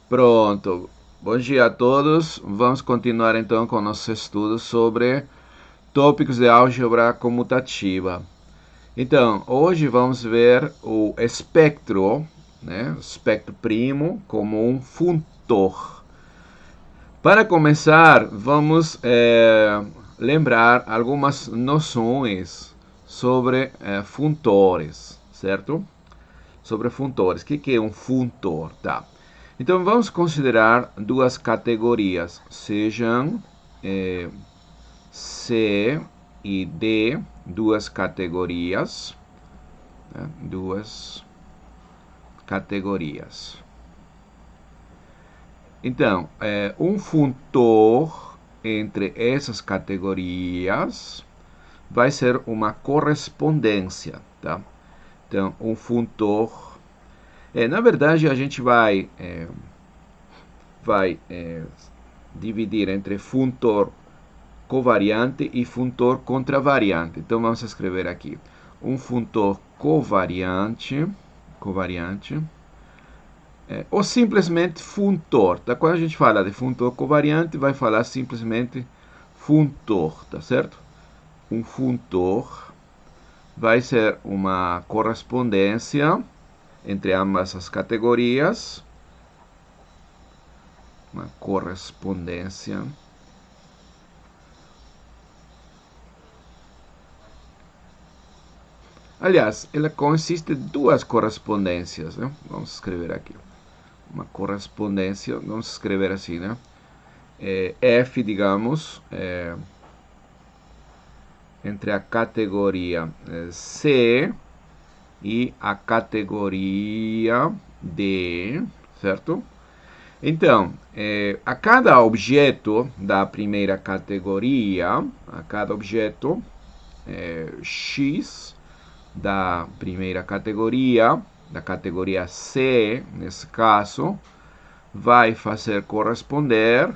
Pronto. Bom dia a todos. Vamos continuar então com nossos estudos sobre tópicos de álgebra comutativa. Então, hoje vamos ver o espectro, né? Espectro primo como um funtor. Para começar, vamos lembrar algumas noções sobre funtores, certo? Sobre funtores. O que é um funtor? Tá. Então vamos considerar duas categorias, sejam C e D, duas categorias, né? Duas categorias. Então, um funtor entre essas categorias vai ser uma correspondência, tá? Então, um funtor na verdade, a gente vai dividir entre funtor covariante e funtor contravariante. Então, vamos escrever aqui um funtor covariante, ou simplesmente funtor. Tá? Quando a gente fala de funtor covariante, vai falar simplesmente funtor, tá certo? Um funtor vai ser uma correspondência entre ambas as categorias, uma correspondência. Aliás, ela consiste de duas correspondências, né? Vamos escrever aqui. Uma correspondência, vamos escrever assim, né? F, digamos, entre a categoria C e a categoria D, certo? Então, a cada objeto da primeira categoria, a cada objeto X da primeira categoria, da categoria C, nesse caso, vai fazer corresponder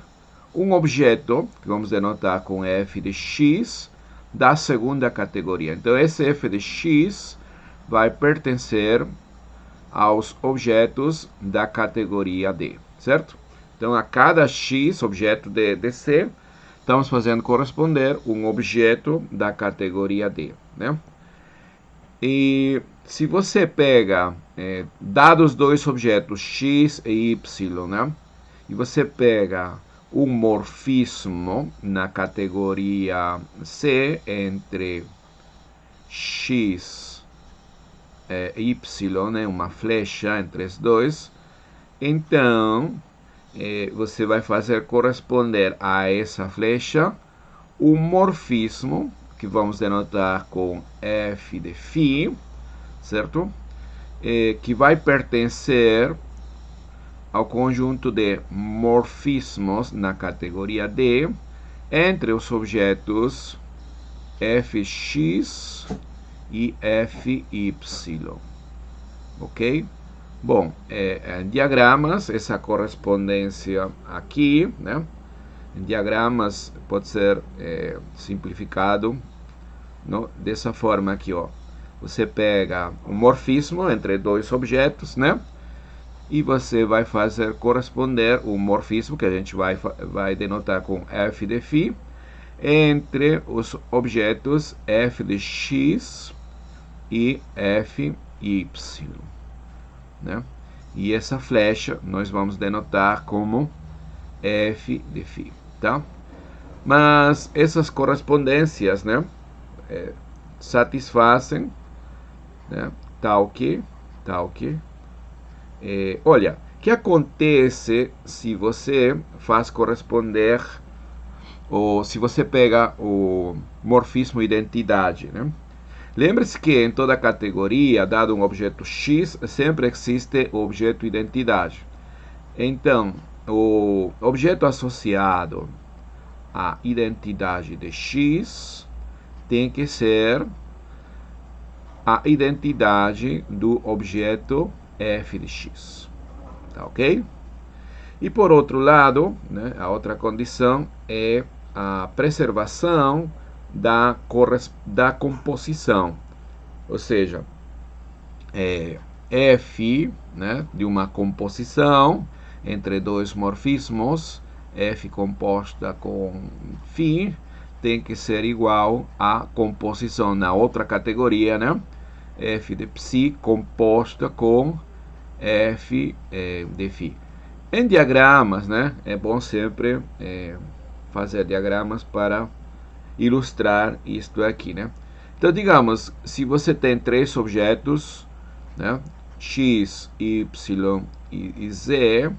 um objeto, que vamos denotar com f de x, da segunda categoria. Então, esse f de x vai pertencer aos objetos da categoria D, certo? Então, a cada x, objeto de C, estamos fazendo corresponder um objeto da categoria D, né? E se você pega, dados dois objetos, x e y, né? E você pega um morfismo na categoria C entre x e y, né? Uma flecha entre os dois. Então, você vai fazer corresponder a essa flecha um morfismo, que vamos denotar com f de φ, certo? Que vai pertencer ao conjunto de morfismos na categoria D entre os objetos fx e fy. Ok? Bom, em diagramas, essa correspondência aqui, né? Em diagramas pode ser simplificado dessa forma aqui, ó. Você pega um morfismo entre dois objetos, né? E você vai fazer corresponder o morfismo, que a gente vai denotar com f de φ, entre os objetos f de x e fy, né? E essa flecha nós vamos denotar como f de φ, tá? Mas essas correspondências, né, satisfazem, né, tal que, olha, o que acontece se você faz corresponder, ou se você pega o morfismo identidade, né? Lembre-se que em toda categoria, dado um objeto X, sempre existe o objeto identidade. Então, o objeto associado à identidade de X tem que ser a identidade do objeto f de x. Tá ok? E por outro lado, né, a outra condição é a preservação da composição. Ou seja, f, né, de uma composição entre dois morfismos, f composta com φ, tem que ser igual à composição na outra categoria, né? F de psi composta com f de φ. Em diagramas, né? É bom sempre fazer diagramas para ilustrar isto aqui, né? Então, digamos, se você tem três objetos, né? X, Y e Z,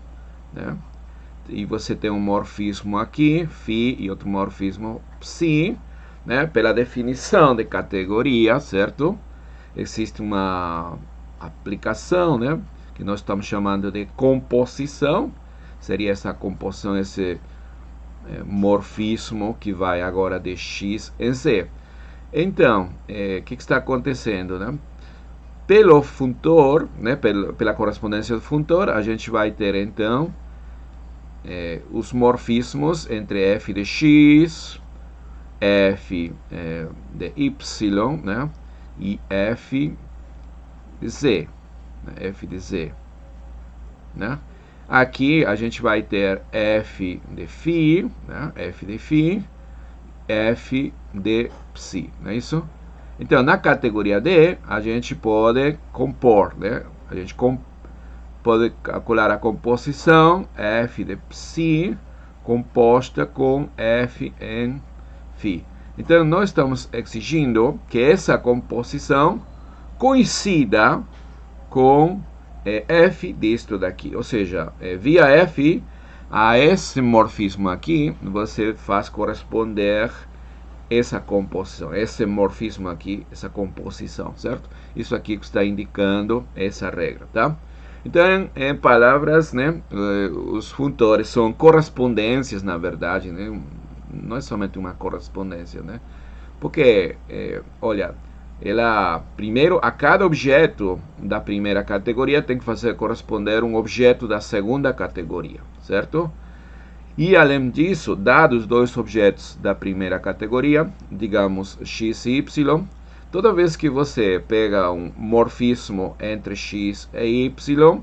né? E você tem um morfismo aqui, φ, e outro morfismo psi, né? Pela definição de categoria, certo? Existe uma aplicação, né? Que nós estamos chamando de composição. Seria essa composição, esse morfismo que vai agora de X em Z. Então, o que está acontecendo, né? Pelo funtor, né, pela correspondência do funtor, a gente vai ter, então, os morfismos entre f de x, f de y, né, e f de z. F de z. Né? Aqui a gente vai ter f de φ, né, f de φ, f de psi, não é isso? Então, na categoria D, a gente pode compor, né? A gente pode calcular a composição f de psi composta com f em φ. Então, nós estamos exigindo que essa composição coincida com f disto daqui. Ou seja, via f, a esse morfismo aqui, você faz corresponder essa composição, esse morfismo aqui, essa composição, certo? Isso aqui que está indicando essa regra, tá? Então, em palavras, né, os funtores são correspondências, na verdade, né? Não é somente uma correspondência, né? Porque, olha, primeiro, a cada objeto da primeira categoria tem que fazer corresponder um objeto da segunda categoria, certo? E, além disso, dados dois objetos da primeira categoria, digamos x e y, toda vez que você pega um morfismo entre x e y,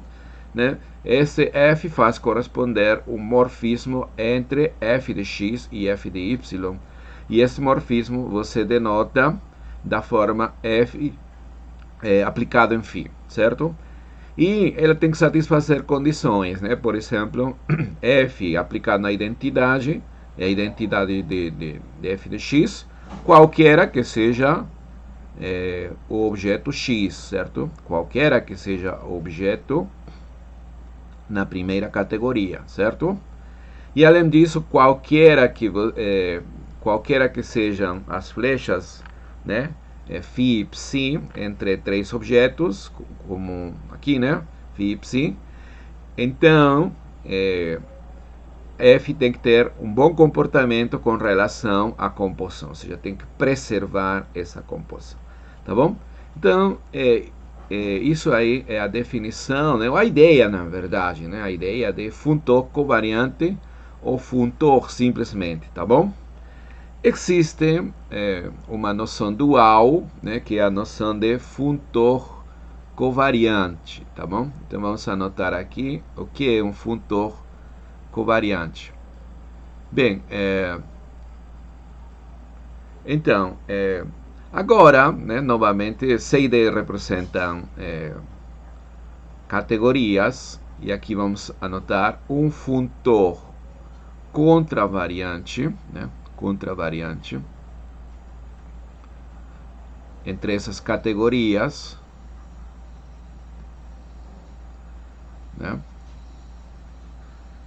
né, esse f faz corresponder um morfismo entre f de x e f de y. E esse morfismo você denota da forma f aplicado em φ, certo? E ela tem que satisfazer condições, né? Por exemplo, f aplicado na identidade, é a identidade de f de x, qualquer que seja o objeto x, certo? Qualquer que seja o objeto na primeira categoria, certo? E além disso, qualquer que sejam as flechas, né? Φ e psi entre três objetos, como aqui, né? Φ e psi. Então, f tem que ter um bom comportamento com relação à composição, ou seja, tem que preservar essa composição, tá bom? Então, isso aí é a definição, né? A ideia, na verdade, né? A ideia de funtor covariante ou funtor simplesmente, tá bom? Existe uma noção dual, né, que é a noção de funtor covariante, tá bom? Então vamos anotar aqui o que é um funtor covariante. Bem, então, agora, né, novamente, CD representam categorias, e aqui vamos anotar um funtor contravariante, né? Contravariante entre essas categorias, né?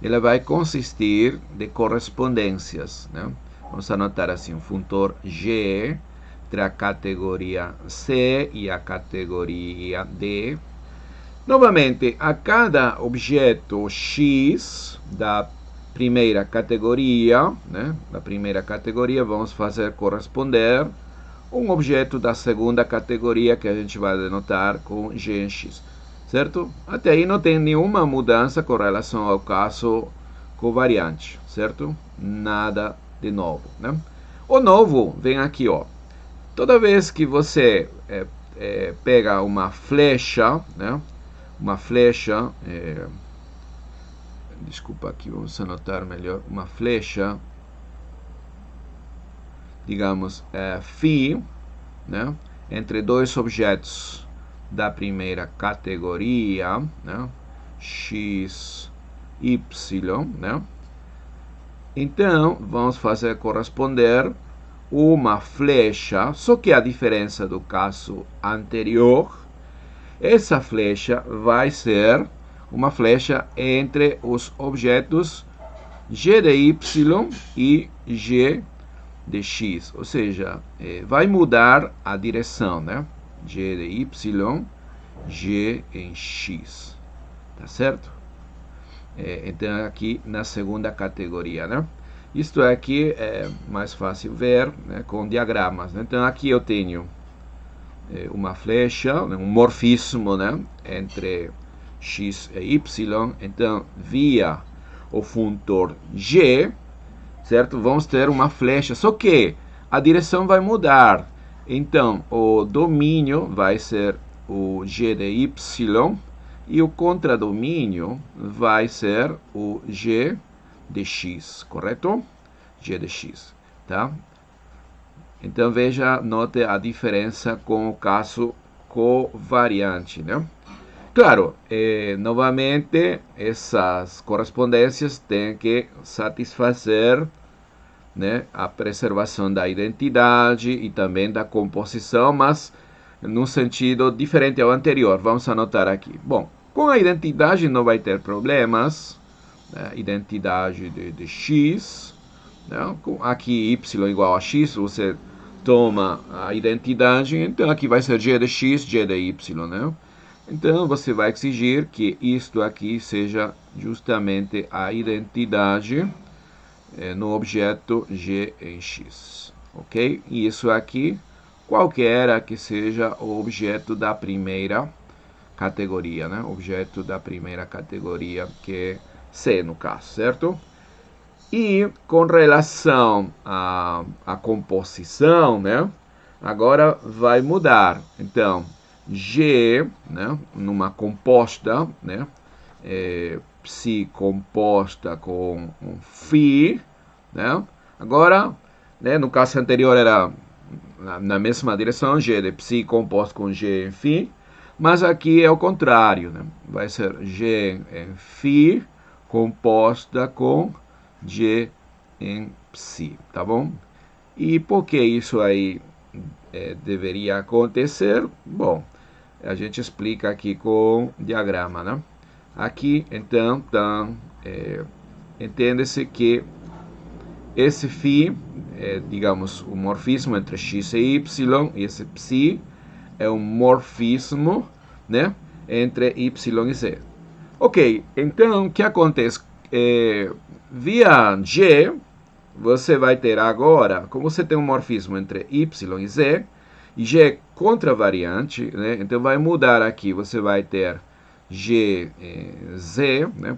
Ela vai consistir de correspondências, né? Vamos anotar assim, um funtor G entre a categoria C e a categoria D. Novamente, a cada objeto X da primeira categoria, né? Da primeira categoria, vamos fazer corresponder um objeto da segunda categoria que a gente vai denotar com G em X, certo? Até aí não tem nenhuma mudança com relação ao caso covariante, certo? Nada de novo, né? O novo vem aqui, ó. Toda vez que você pega uma flecha, né? Uma flecha desculpa, aqui vamos anotar melhor, uma flecha, digamos, φ, né, entre dois objetos da primeira categoria, né, x, y, né. Então, vamos fazer corresponder uma flecha, só que a diferença do caso anterior, essa flecha vai ser uma flecha entre os objetos g de y e g de x, ou seja, vai mudar a direção, né? G de y, g em x, tá certo? Então aqui na segunda categoria, né? Isto aqui é mais fácil ver, né, com diagramas, né? Então aqui eu tenho uma flecha, um morfismo, né, entre x e y. Então via o funtor g, certo? Vamos ter uma flecha, só que a direção vai mudar. Então o domínio vai ser o g de y e o contradomínio vai ser o g de x, correto? G de x, tá? Então veja, note a diferença com o caso covariante, né? Claro, novamente, essas correspondências têm que satisfazer, né, a preservação da identidade e também da composição, mas num sentido diferente ao anterior. Vamos anotar aqui. Bom, com a identidade não vai ter problemas, né? Identidade de x, né? Aqui y igual a x, você toma a identidade, então aqui vai ser g de x, g de y, né? Então você vai exigir que isto aqui seja justamente a identidade no objeto g em x, ok? E isso aqui, qualquer que seja o objeto da primeira categoria, né? Objeto da primeira categoria, que é C no caso, certo? E com relação à composição, né? Agora vai mudar. Então, G, né? Numa composta, né? Psi composta com um φ, né? Agora, né, no caso anterior era na mesma direção, G de psi composto com G em φ, mas aqui é o contrário, né? Vai ser G em φ composta com G em psi, tá bom? E por que isso aí deveria acontecer? Bom, a gente explica aqui com diagrama, né? Aqui, então, entende-se que esse φ digamos, o morfismo entre x e y, e esse psi é um morfismo, né, entre y e z. Ok, então, o que acontece? Via G, você vai ter agora, como você tem um morfismo entre y e z, e G é contravariante, né, então vai mudar aqui, você vai ter G em Z, né,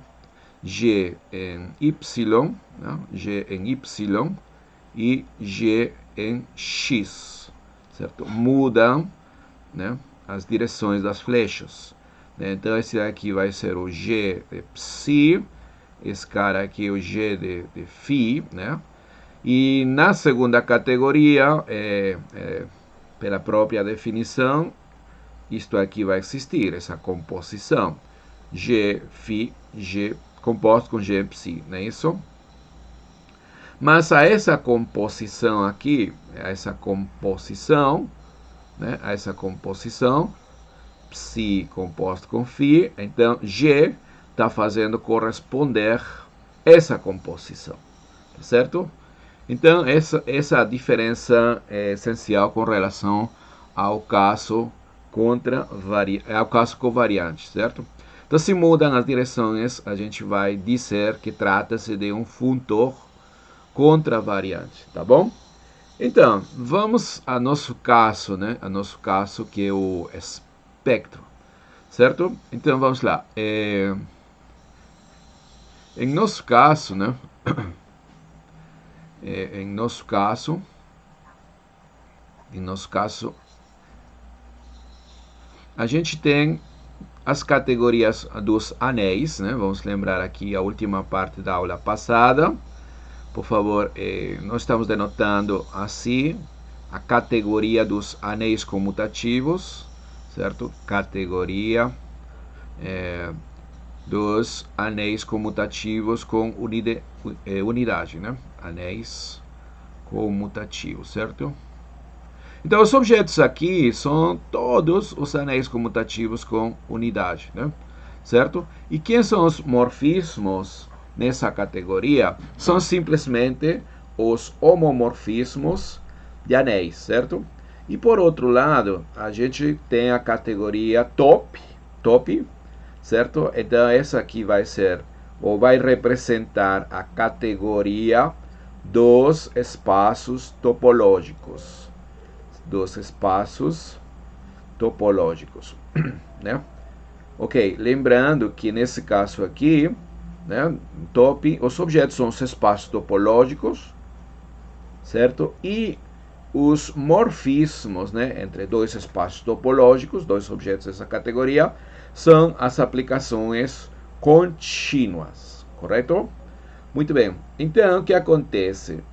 G em Y, né, G em Y e G em X, certo? Mudam, né, as direções das flechas. Né? Então esse aqui vai ser o G de psi, esse cara aqui é o G de φ, né? E na segunda categoria, pela própria definição, isto aqui vai existir, essa composição. G, φ, G composto com G psi, não é isso? Mas a essa composição aqui, a essa composição, né, a essa composição, psi composto com φ, então G está fazendo corresponder essa composição, tá certo? Então essa a diferença é essencial com relação ao caso ao caso covariante, certo? Então se mudam as direções, a gente vai dizer que trata-se de um funtor contravariante, tá bom? Então, vamos a nosso caso, né? A nosso caso que é o espectro, certo? Então, vamos lá. Em nosso caso, né? Em nosso caso, a gente tem as categorias dos anéis, né? Vamos lembrar aqui a última parte da aula passada. Por favor, nós estamos denotando assim a categoria dos anéis comutativos, certo? Categoria dos anéis comutativos com unidade, né? Anéis comutativos, certo? Então, os objetos aqui são todos os anéis comutativos com unidade, né? Certo? E quem são os morfismos nessa categoria? São simplesmente os homomorfismos de anéis, certo? E por outro lado, a gente tem a categoria top, certo? Então, essa aqui vai ser, ou vai representar a categoria dos espaços topológicos. Dos espaços topológicos, né? Ok, lembrando que nesse caso aqui, né, top, os objetos são os espaços topológicos, certo? E os morfismos, né, entre dois espaços topológicos, dois objetos dessa categoria, são as aplicações contínuas, correto? Muito bem. Então, o que acontece?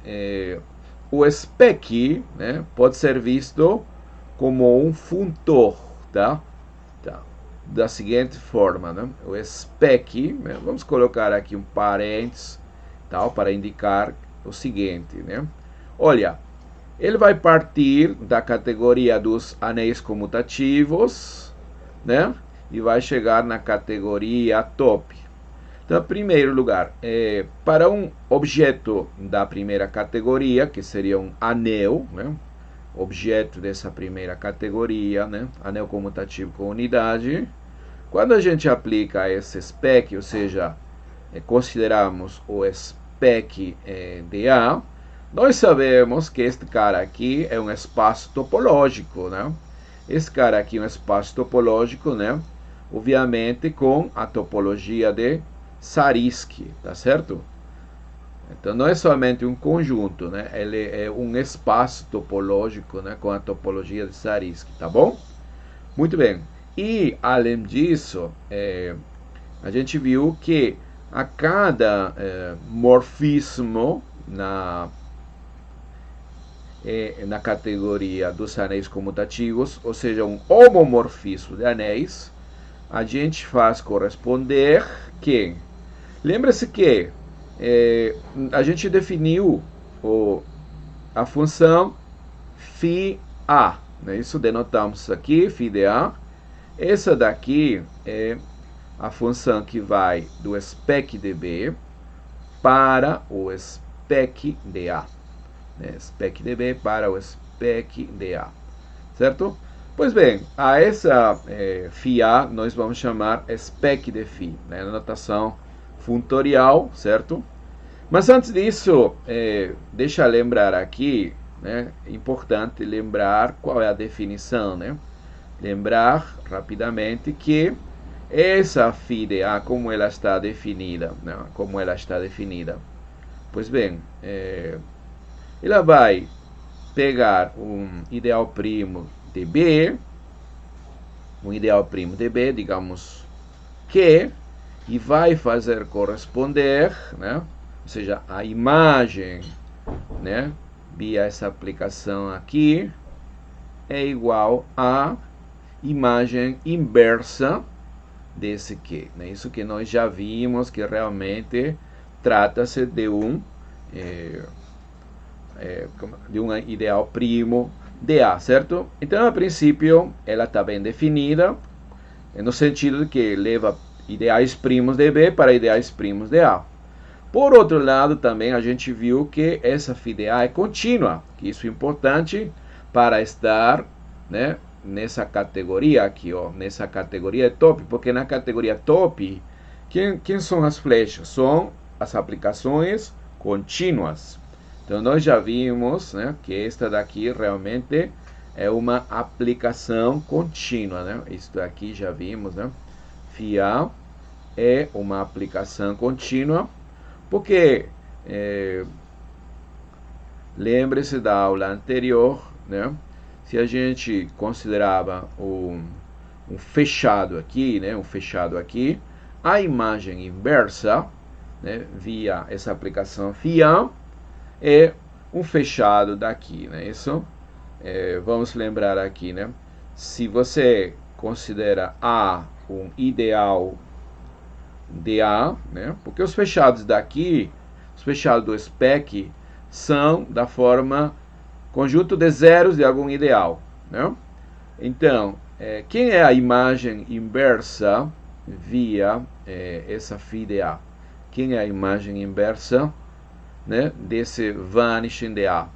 O spec, né, pode ser visto como um funtor, tá? Da seguinte forma, né? O spec, né, vamos colocar aqui um parênteses, tal, para indicar o seguinte, né? Olha, ele vai partir da categoria dos anéis comutativos, né? E vai chegar na categoria top. Então, em primeiro lugar, para um objeto da primeira categoria, que seria um anel, né? Objeto dessa primeira categoria, né? Anel comutativo com unidade. Quando a gente aplica esse spec, ou seja, consideramos o spec DA, nós sabemos que este cara aqui é um espaço topológico, né? Esse cara aqui é um espaço topológico, né? Obviamente com a topologia de Zariski, tá certo? Então não é somente um conjunto, né? Ele é um espaço topológico, né? Com a topologia de Zariski, tá bom? Muito bem. E além disso, a gente viu que a cada morfismo na categoria dos anéis comutativos, ou seja, um homomorfismo de anéis, a gente faz corresponder que, lembra-se que a gente definiu a função φA, né? Isso denotamos aqui, φ de A. Essa daqui é a função que vai do spec de B para o spec de A. Né? Spec de B para o spec de A. Certo? Pois bem, a essa φA nós vamos chamar spec de φ, né? Na notação funtorial, certo? Mas antes disso, deixa eu lembrar aqui, né? É importante lembrar qual é a definição, né? Lembrar rapidamente que essa φ de A, como ela está definida, né? Como ela está definida. Pois bem, ela vai pegar um ideal primo de B, digamos que, e vai fazer corresponder, né? Ou seja, a imagem, né, via essa aplicação aqui, é igual a imagem inversa desse Q. Né? Isso que nós já vimos, que realmente trata-se de um ideal primo de A, certo? Então, a princípio, ela está bem definida, no sentido de que leva ideais primos de B para ideais primos de A. Por outro lado, também a gente viu que essa φ de A é contínua, que isso é importante para estar, né, nessa categoria aqui, ó, nessa categoria top, porque na categoria top, quem são as flechas? São as aplicações contínuas. Então, nós já vimos, né, que esta daqui realmente é uma aplicação contínua, né? Isso daqui já vimos, né? φA é uma aplicação contínua, porque lembre-se da aula anterior, né? Se a gente considerava um um fechado aqui, né, um fechado aqui, a imagem inversa, né, via essa aplicação FIA, é um fechado daqui, né? Isso, vamos lembrar aqui, né? Se você considera A um ideal de A, né? Porque os fechados daqui, os fechados do SPEC, são da forma conjunto de zeros de algum ideal, né? Então, quem é a imagem inversa via essa phi de A? Quem é a imagem inversa, né, desse vanishing de A?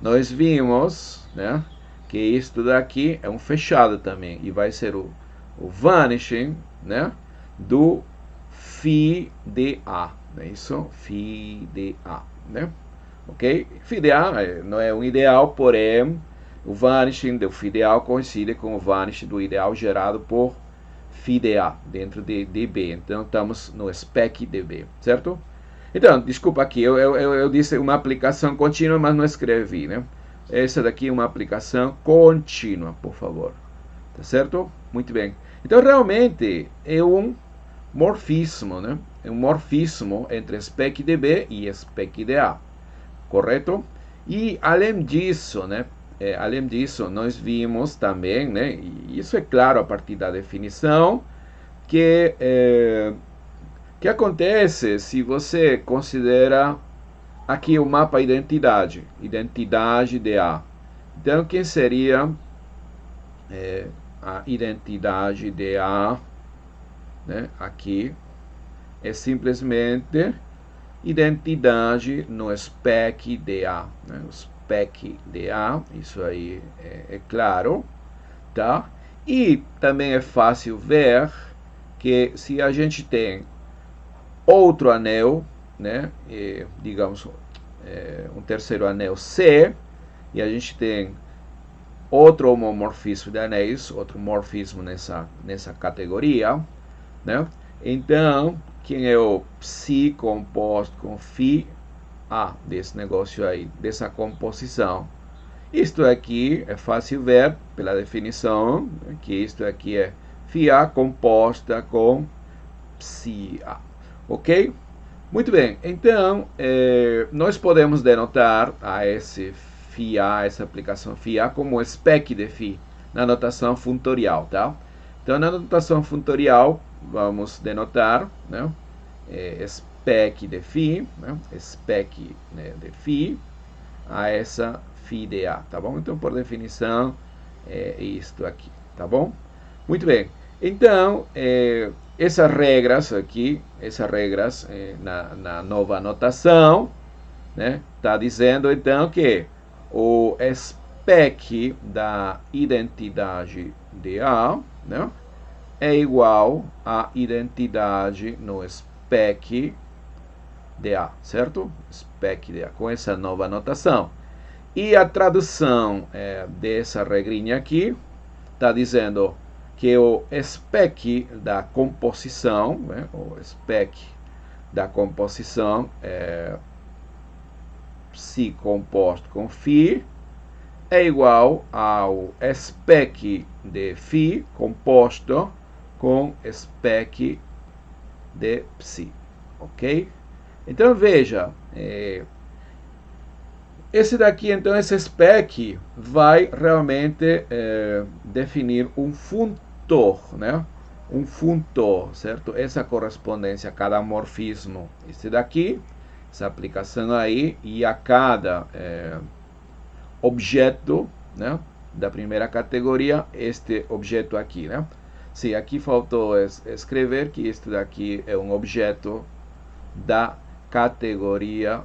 Nós vimos, né, que isto daqui é um fechado também, e vai ser o vanishing, né, do phi de A, não é isso? Phi de A, né? Ok? Phi de A não é um ideal, porém o vanishing do phi de A coincide com o vanishing do ideal gerado por phi de A dentro de B. Então estamos no spec de B, certo? Então, desculpa aqui, eu disse uma aplicação contínua, mas não escrevi, né? Essa daqui é uma aplicação contínua, por favor. Tá certo? Muito bem. Então, realmente, é um morfismo, né? É um morfismo entre spec de B e spec de A. Correto? E, além disso, né? Além disso, nós vimos também, né? E isso é claro a partir da definição, que que acontece se você considera aqui o mapa identidade de A. Então, quem seria a identidade de A, né? Aqui é simplesmente identidade no spec de A, né? O spec de A, isso aí é claro, tá? E também é fácil ver que se a gente tem outro anel, né, digamos, um terceiro anel C, e a gente tem outro homomorfismo de anéis, outro morfismo nessa categoria, né? Então, quem é o psi composto com φ A desse negócio aí, dessa composição? Isto aqui é fácil ver pela definição, que isto aqui é φ A composta com psi A. Ok? Muito bem, então nós podemos denotar a esse φ A, essa aplicação φ A, como spec de φ na notação funtorial, tá? Então, na notação funtorial, vamos denotar, né, spec de φ, né, spec, né, de φ a essa φ de A, tá bom? Então, por definição, é isto aqui, tá bom? Muito bem, então, essas regras aqui, essas regras na nova notação, né, tá dizendo então que o spec da identidade de A, né, é igual à identidade no spec de A, certo? Spec de A, com essa nova notação. E a tradução dessa regrinha aqui está dizendo que o spec da composição, né, o spec da composição psi composto com φ é igual ao spec de φ composto com spec de psi, ok? Então veja, esse daqui, então, esse spec vai realmente definir um funtor, né? Um funtor, certo? Essa correspondência a cada morfismo, esse daqui, essa aplicação aí, e a cada objeto, né, da primeira categoria, este objeto aqui, né? Sim, aqui faltou escrever que este daqui é um objeto da categoria...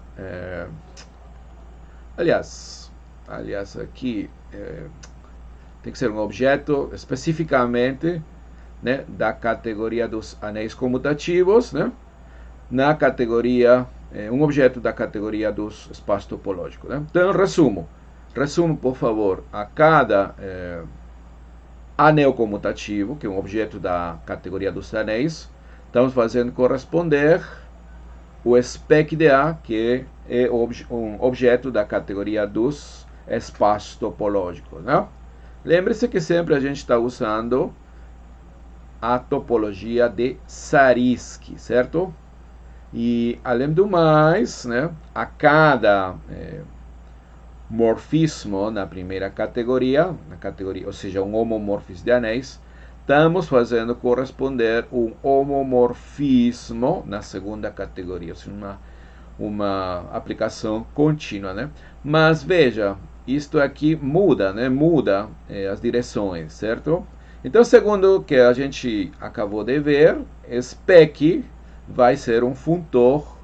Aliás, aqui tem que ser um objeto especificamente, né, da categoria dos anéis comutativos, né, na categoria, um objeto da categoria dos espaços topológicos, né? Então, resumo, por favor, a cada anel comutativo, que é um objeto da categoria dos anéis, estamos fazendo corresponder o spec de A, que é um objeto da categoria dos espaços topológicos, né? Lembre-se que sempre a gente está usando a topologia de Zariski, certo? E, além do mais, né, a cada morfismo na primeira categoria, ou seja, um homomorfismo de anéis, estamos fazendo corresponder um homomorfismo na segunda categoria, ou seja, uma aplicação contínua, né? Mas veja, isto aqui muda, né? Muda as direções, certo? Então, segundo o que a gente acabou de ver, spec vai ser um funtor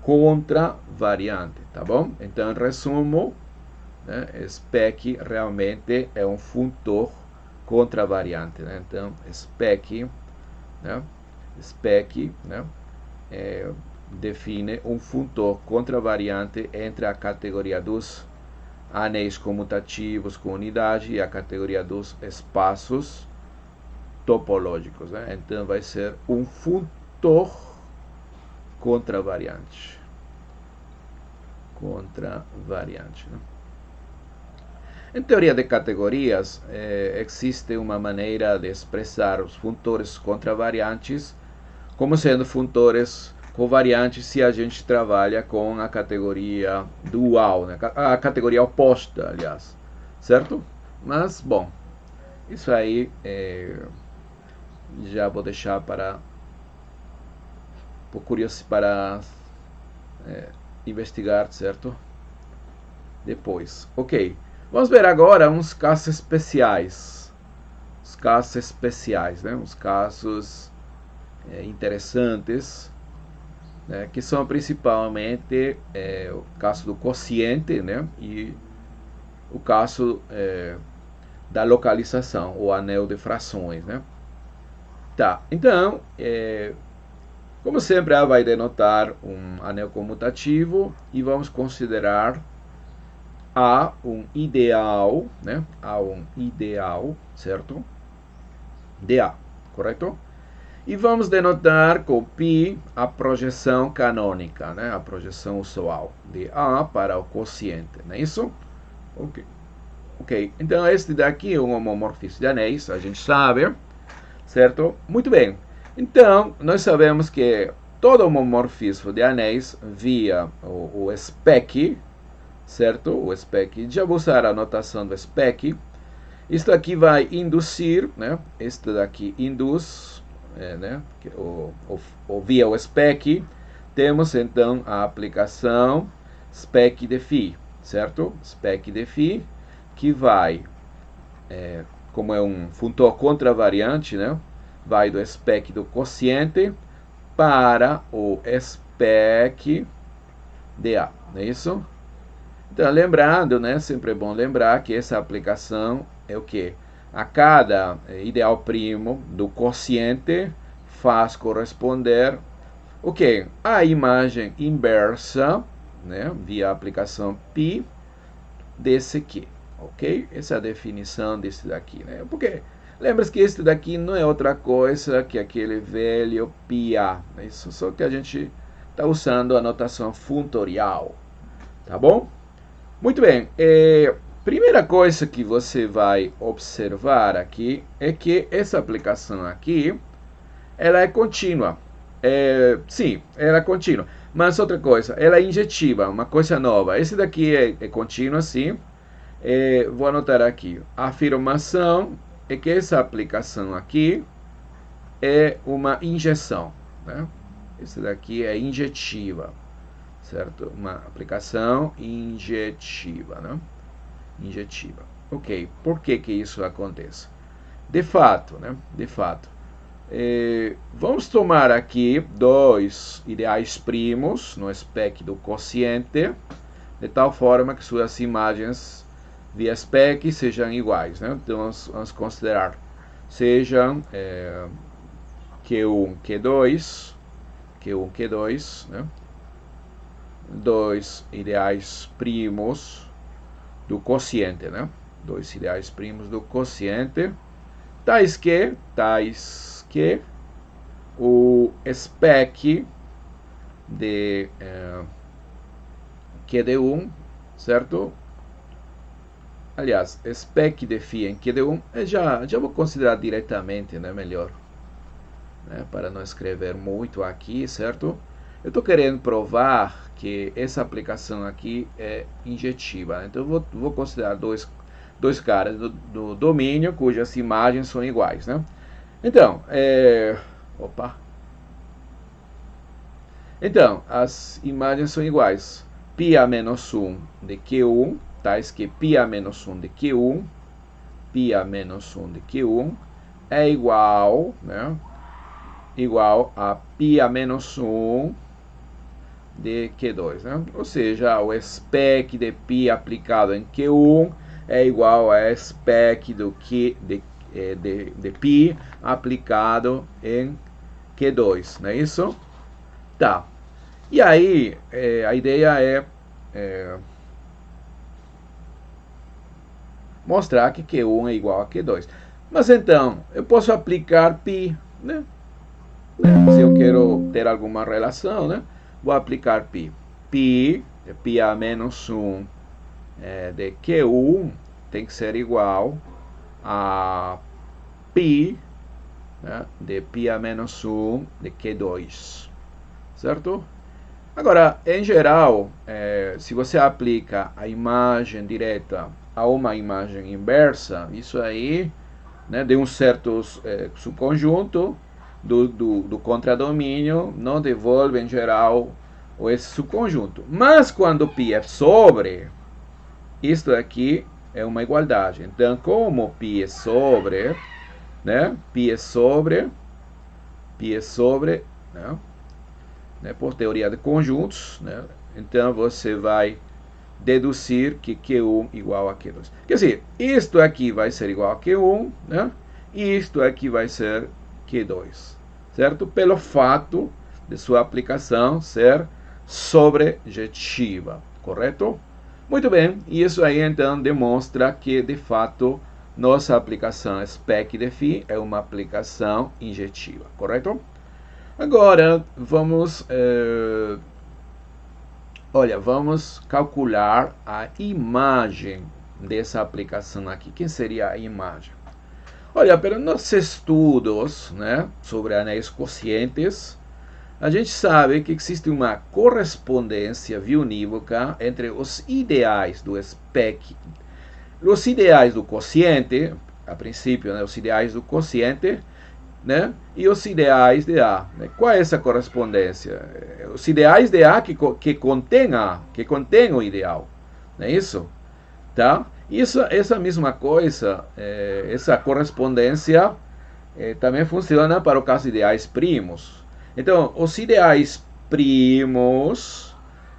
contravariante, tá bom? Então, em resumo, né, spec realmente é um funtor contravariante, né? Então, spec, né? Spec, né? Define um funtor contravariante entre a categoria dos anéis comutativos com unidade e a categoria dos espaços topológicos, né? Então vai ser um funtor contravariante. Né? Em teoria de categorias, existe uma maneira de expressar os funtores contravariantes como sendo funtores covariantes se a gente trabalha com a categoria dual, né? A categoria oposta, aliás, certo? Mas, bom, isso aí já vou deixar para investigar, certo? Depois. Ok, vamos ver agora uns casos especiais. Os casos especiais, né? Uns casos interessantes, né, que são principalmente o caso do quociente, né, e o caso da localização, o anel de frações, né. Tá, então, como sempre, A vai denotar um anel comutativo e vamos considerar A um ideal, né, A um ideal, certo, de A, correto? E vamos denotar com π a projeção canônica, né? A projeção usual de A para o quociente, não é isso? Ok. Então, este daqui é um homomorfismo de anéis, a gente sabe, certo? Muito bem. Então, nós sabemos que todo homomorfismo de anéis via o spec, certo? O spec, já vou usar a notação do spec. Isto aqui vai induzir, né? Este daqui induz, né, via o spec, temos então a aplicação spec de φ, certo? Spec de φ, que vai, como é um funtor contravariante, né, vai do spec do quociente para o spec de A, não é isso? Então, lembrando, né, sempre é bom lembrar que essa aplicação é o quê? A cada ideal primo do quociente faz corresponder o quê? A imagem inversa, né, via aplicação π desse aqui, ok? Essa é a definição desse daqui, né? Porque lembra-se que esse daqui não é outra coisa que aquele velho πa, né? Isso só que a gente está usando a notação funtorial, tá bom? Muito bem, primeira coisa que você vai observar aqui é que essa aplicação aqui, ela é contínua. Sim, ela é contínua. Mas outra coisa, ela é injetiva, uma coisa nova. Esse daqui é contínuo, sim. Vou anotar aqui. A afirmação é que essa aplicação aqui é uma injeção, né? Esse daqui é injetiva, certo? Uma aplicação injetiva, né? Injetiva. Ok, por que isso acontece? De fato, né? De fato. Vamos tomar aqui dois ideais primos no spec do quociente, de tal forma que suas imagens via spec sejam iguais, né? Então vamos considerar sejam Q1, Q2, Q1, Q2, né? Dois ideais primos do quociente, né? Dois ideais primos do quociente, tais que o spec de QD1, certo? Aliás, spec de φ em QD1, já vou considerar diretamente, né? Melhor. né, para não escrever muito aqui, certo? Eu estou querendo provar que essa aplicação aqui é injetiva. Então, eu vou considerar dois caras do domínio cujas imagens são iguais, né? Então, Então, as imagens são iguais. Π a menos 1 de Q1, tais que π a menos 1 de Q1, π a menos 1 de Q1 é igual, né? Igual a π a menos 1 de Q2, né? Ou seja, o spec de π aplicado em Q1 é igual a spec de π aplicado em Q2, não é isso? Tá. E aí, a ideia é mostrar que Q1 é igual a Q2. Mas então, eu posso aplicar π, né? Se eu quero ter alguma relação, né? Vou aplicar π. Π a menos 1 de Q1 tem que ser igual a π, né, de π a menos 1 de Q2, certo? Agora, em geral, se você aplica a imagem direta a uma imagem inversa, isso aí, né, de um certo subconjunto do contradomínio, não devolve, em geral, esse subconjunto. Mas quando π é sobre, isto aqui é uma igualdade. Então, como π é sobre, né, π é sobre, né, por teoria de conjuntos, né, então você vai deduzir que Q1 igual a Q2. Quer dizer, isto aqui vai ser igual a Q1, né, e isto aqui vai ser Q2, certo? Pelo fato de sua aplicação ser sobrejetiva, correto? Muito bem, e isso aí então demonstra que de fato nossa aplicação spec de φ é uma aplicação injetiva, correto? Agora vamos vamos calcular a imagem dessa aplicação aqui. Quem seria a imagem? Olha, pelos nossos estudos, né, sobre anéis quocientes, a gente sabe que existe uma correspondência unívoca entre os ideais do spec, os ideais do quociente, a princípio, né, os ideais do quociente, né, e os ideais de A. Né? Qual é essa correspondência? Os ideais de A que contém A, que contém o ideal. Não é isso? Tá? Essa mesma coisa, essa correspondência também funciona para o caso de ideais primos. Então, os ideais primos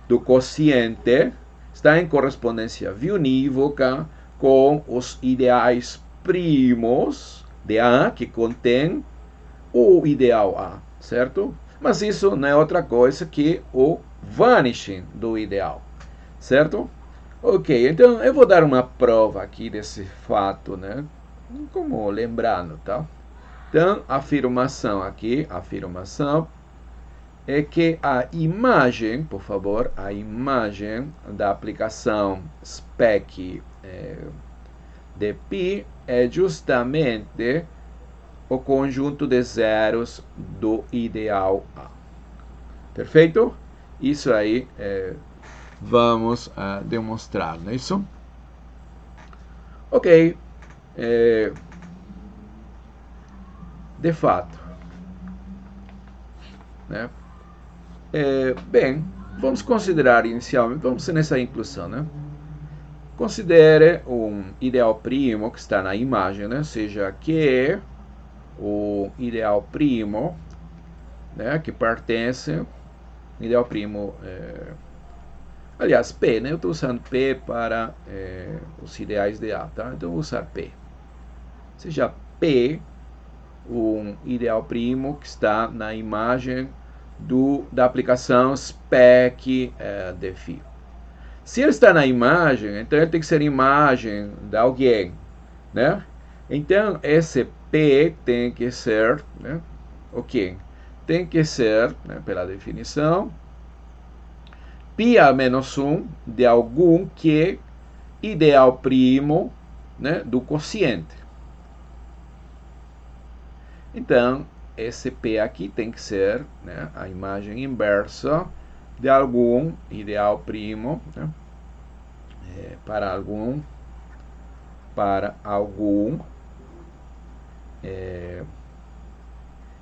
do quociente estão em correspondência unívoca com os ideais primos de A, que contém o ideal A, certo? Mas isso não é outra coisa que o vanishing do ideal, certo? Ok, então eu vou dar uma prova aqui desse fato, né? Como lembrando, tá? Então, a afirmação aqui, é que a imagem, por favor, a imagem da aplicação spec de π é justamente o conjunto de zeros do ideal A. Perfeito? Isso aí vamos demonstrar, não é isso? Ok. De fato. Né? Bem, vamos considerar inicialmente, vamos nessa inclusão, né? Considere um ideal primo que está na imagem, né? Seja que o ideal primo, né, que pertence, ideal primo, aliás, P, né, eu estou usando P para os ideais de A, tá? Então eu vou usar P. Seja P um ideal primo que está na imagem da aplicação spec de φ. Se ele está na imagem, então ele tem que ser imagem de alguém, né? Então esse P tem que ser, né, ok, tem que ser, né, pela definição, π a menos 1 de algum que ideal primo, né, do quociente. Então, esse P aqui tem que ser, né, a imagem inversa de algum ideal primo, né, para algum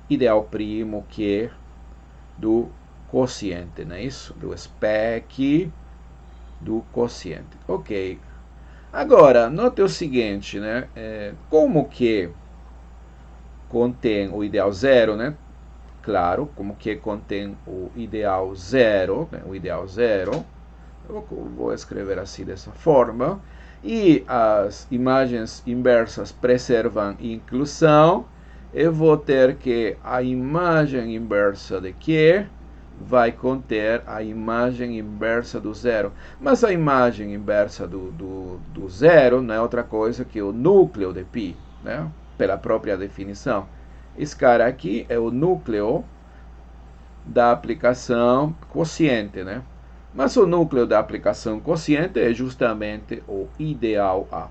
ideal primo que é do quociente, não é isso? Do spec do quociente. Ok. Agora, note o seguinte, né? Como que contém o ideal zero, né? Claro, como que contém o ideal zero, né? O ideal zero. Eu vou escrever assim dessa forma. E as imagens inversas preservam inclusão. Eu vou ter que a imagem inversa de Q vai conter a imagem inversa do zero. Mas a imagem inversa do zero não é outra coisa que o núcleo de π, né? Pela própria definição. Esse cara aqui é o núcleo da aplicação quociente, né? Mas o núcleo da aplicação quociente é justamente o ideal A,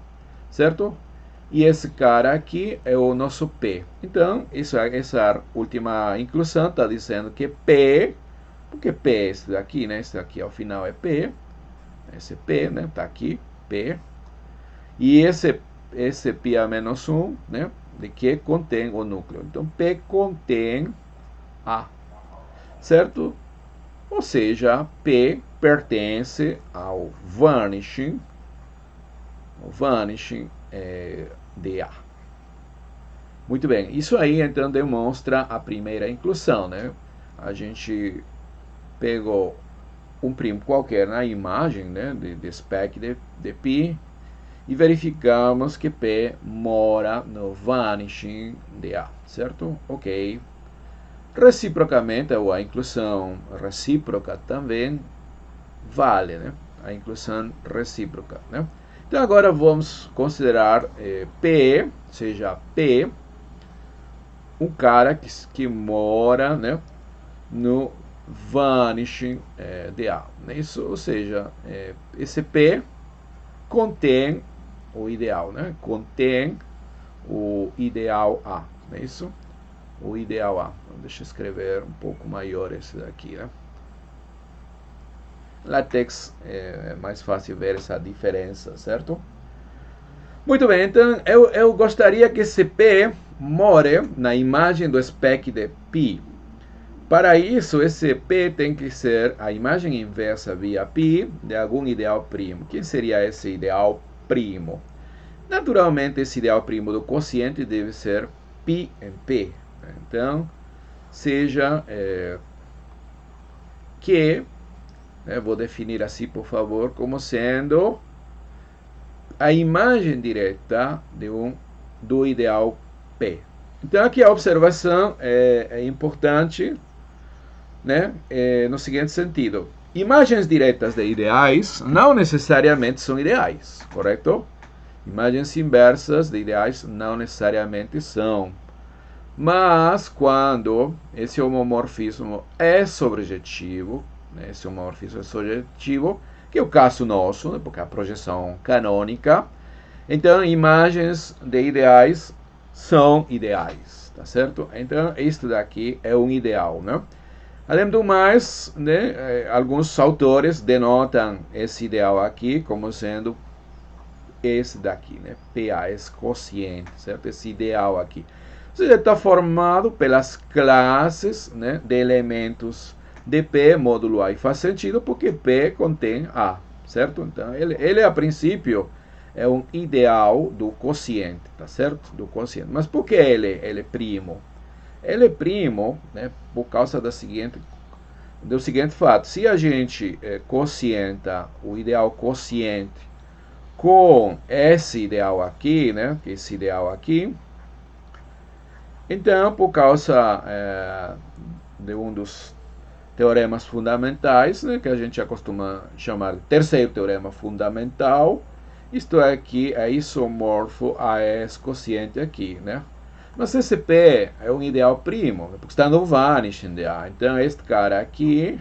certo? E esse cara aqui é o nosso P. Então, essa última inclusão está dizendo que P, porque P é esse daqui, né? Esse daqui ao final é P. Esse P, né? Está aqui, P. E esse P a menos 1, né? De que contém o núcleo. Então, P contém A, certo? Ou seja, P pertence ao vanishing de A. Muito bem, isso aí então demonstra a primeira inclusão, né? A gente pegou um primo qualquer na imagem, né, de spec de π e verificamos que P mora no vanishing de A, certo? Ok. Reciprocamente, ou a inclusão recíproca também vale, né? A inclusão recíproca, né? Então agora vamos considerar P, seja P, um cara que mora, né, no vanishing de A. Isso, ou seja, esse P contém o ideal, né? Contém o ideal A, não é isso? O ideal A. Deixa eu escrever um pouco maior esse daqui, né? LaTeX é mais fácil ver essa diferença, certo? Muito bem, então eu gostaria que esse P more na imagem do spec de π. Para isso, esse P tem que ser a imagem inversa via π de algum ideal primo. Quem seria esse ideal primo? Naturalmente, esse ideal primo do quociente deve ser π em P. Então, seja que, vou definir assim, por favor, como sendo a imagem direta do ideal P. Então, aqui a observação é importante, né? No seguinte sentido. Imagens diretas de ideais não necessariamente são ideais, correto? Imagens inversas de ideais não necessariamente são. Mas quando esse homomorfismo é subjetivo, né, esse homomorfismo é subjetivo, que é o caso nosso, né, porque a projeção canônica, então imagens de ideais são ideais, tá certo? Então isto daqui é um ideal, né? Além do mais, né, alguns autores denotam esse ideal aqui como sendo esse daqui, né? PA, esse quociente, certo? Esse ideal aqui. Ou seja, está formado pelas classes, né, de elementos de P módulo A. E faz sentido porque P contém A, certo? Então, ele a princípio é um ideal do quociente, tá certo? Do quociente. Mas por que ele é primo? Ele é primo, né, por causa do seguinte fato. Se a gente quocienta o ideal quociente com esse ideal aqui, né, esse ideal aqui, então, por causa de um dos teoremas fundamentais, né, que a gente costuma chamar de terceiro teorema fundamental, isto aqui é isomorfo a esse quociente aqui, né? Mas esse P é um ideal primo, porque está no vanishing de A. Então, este cara aqui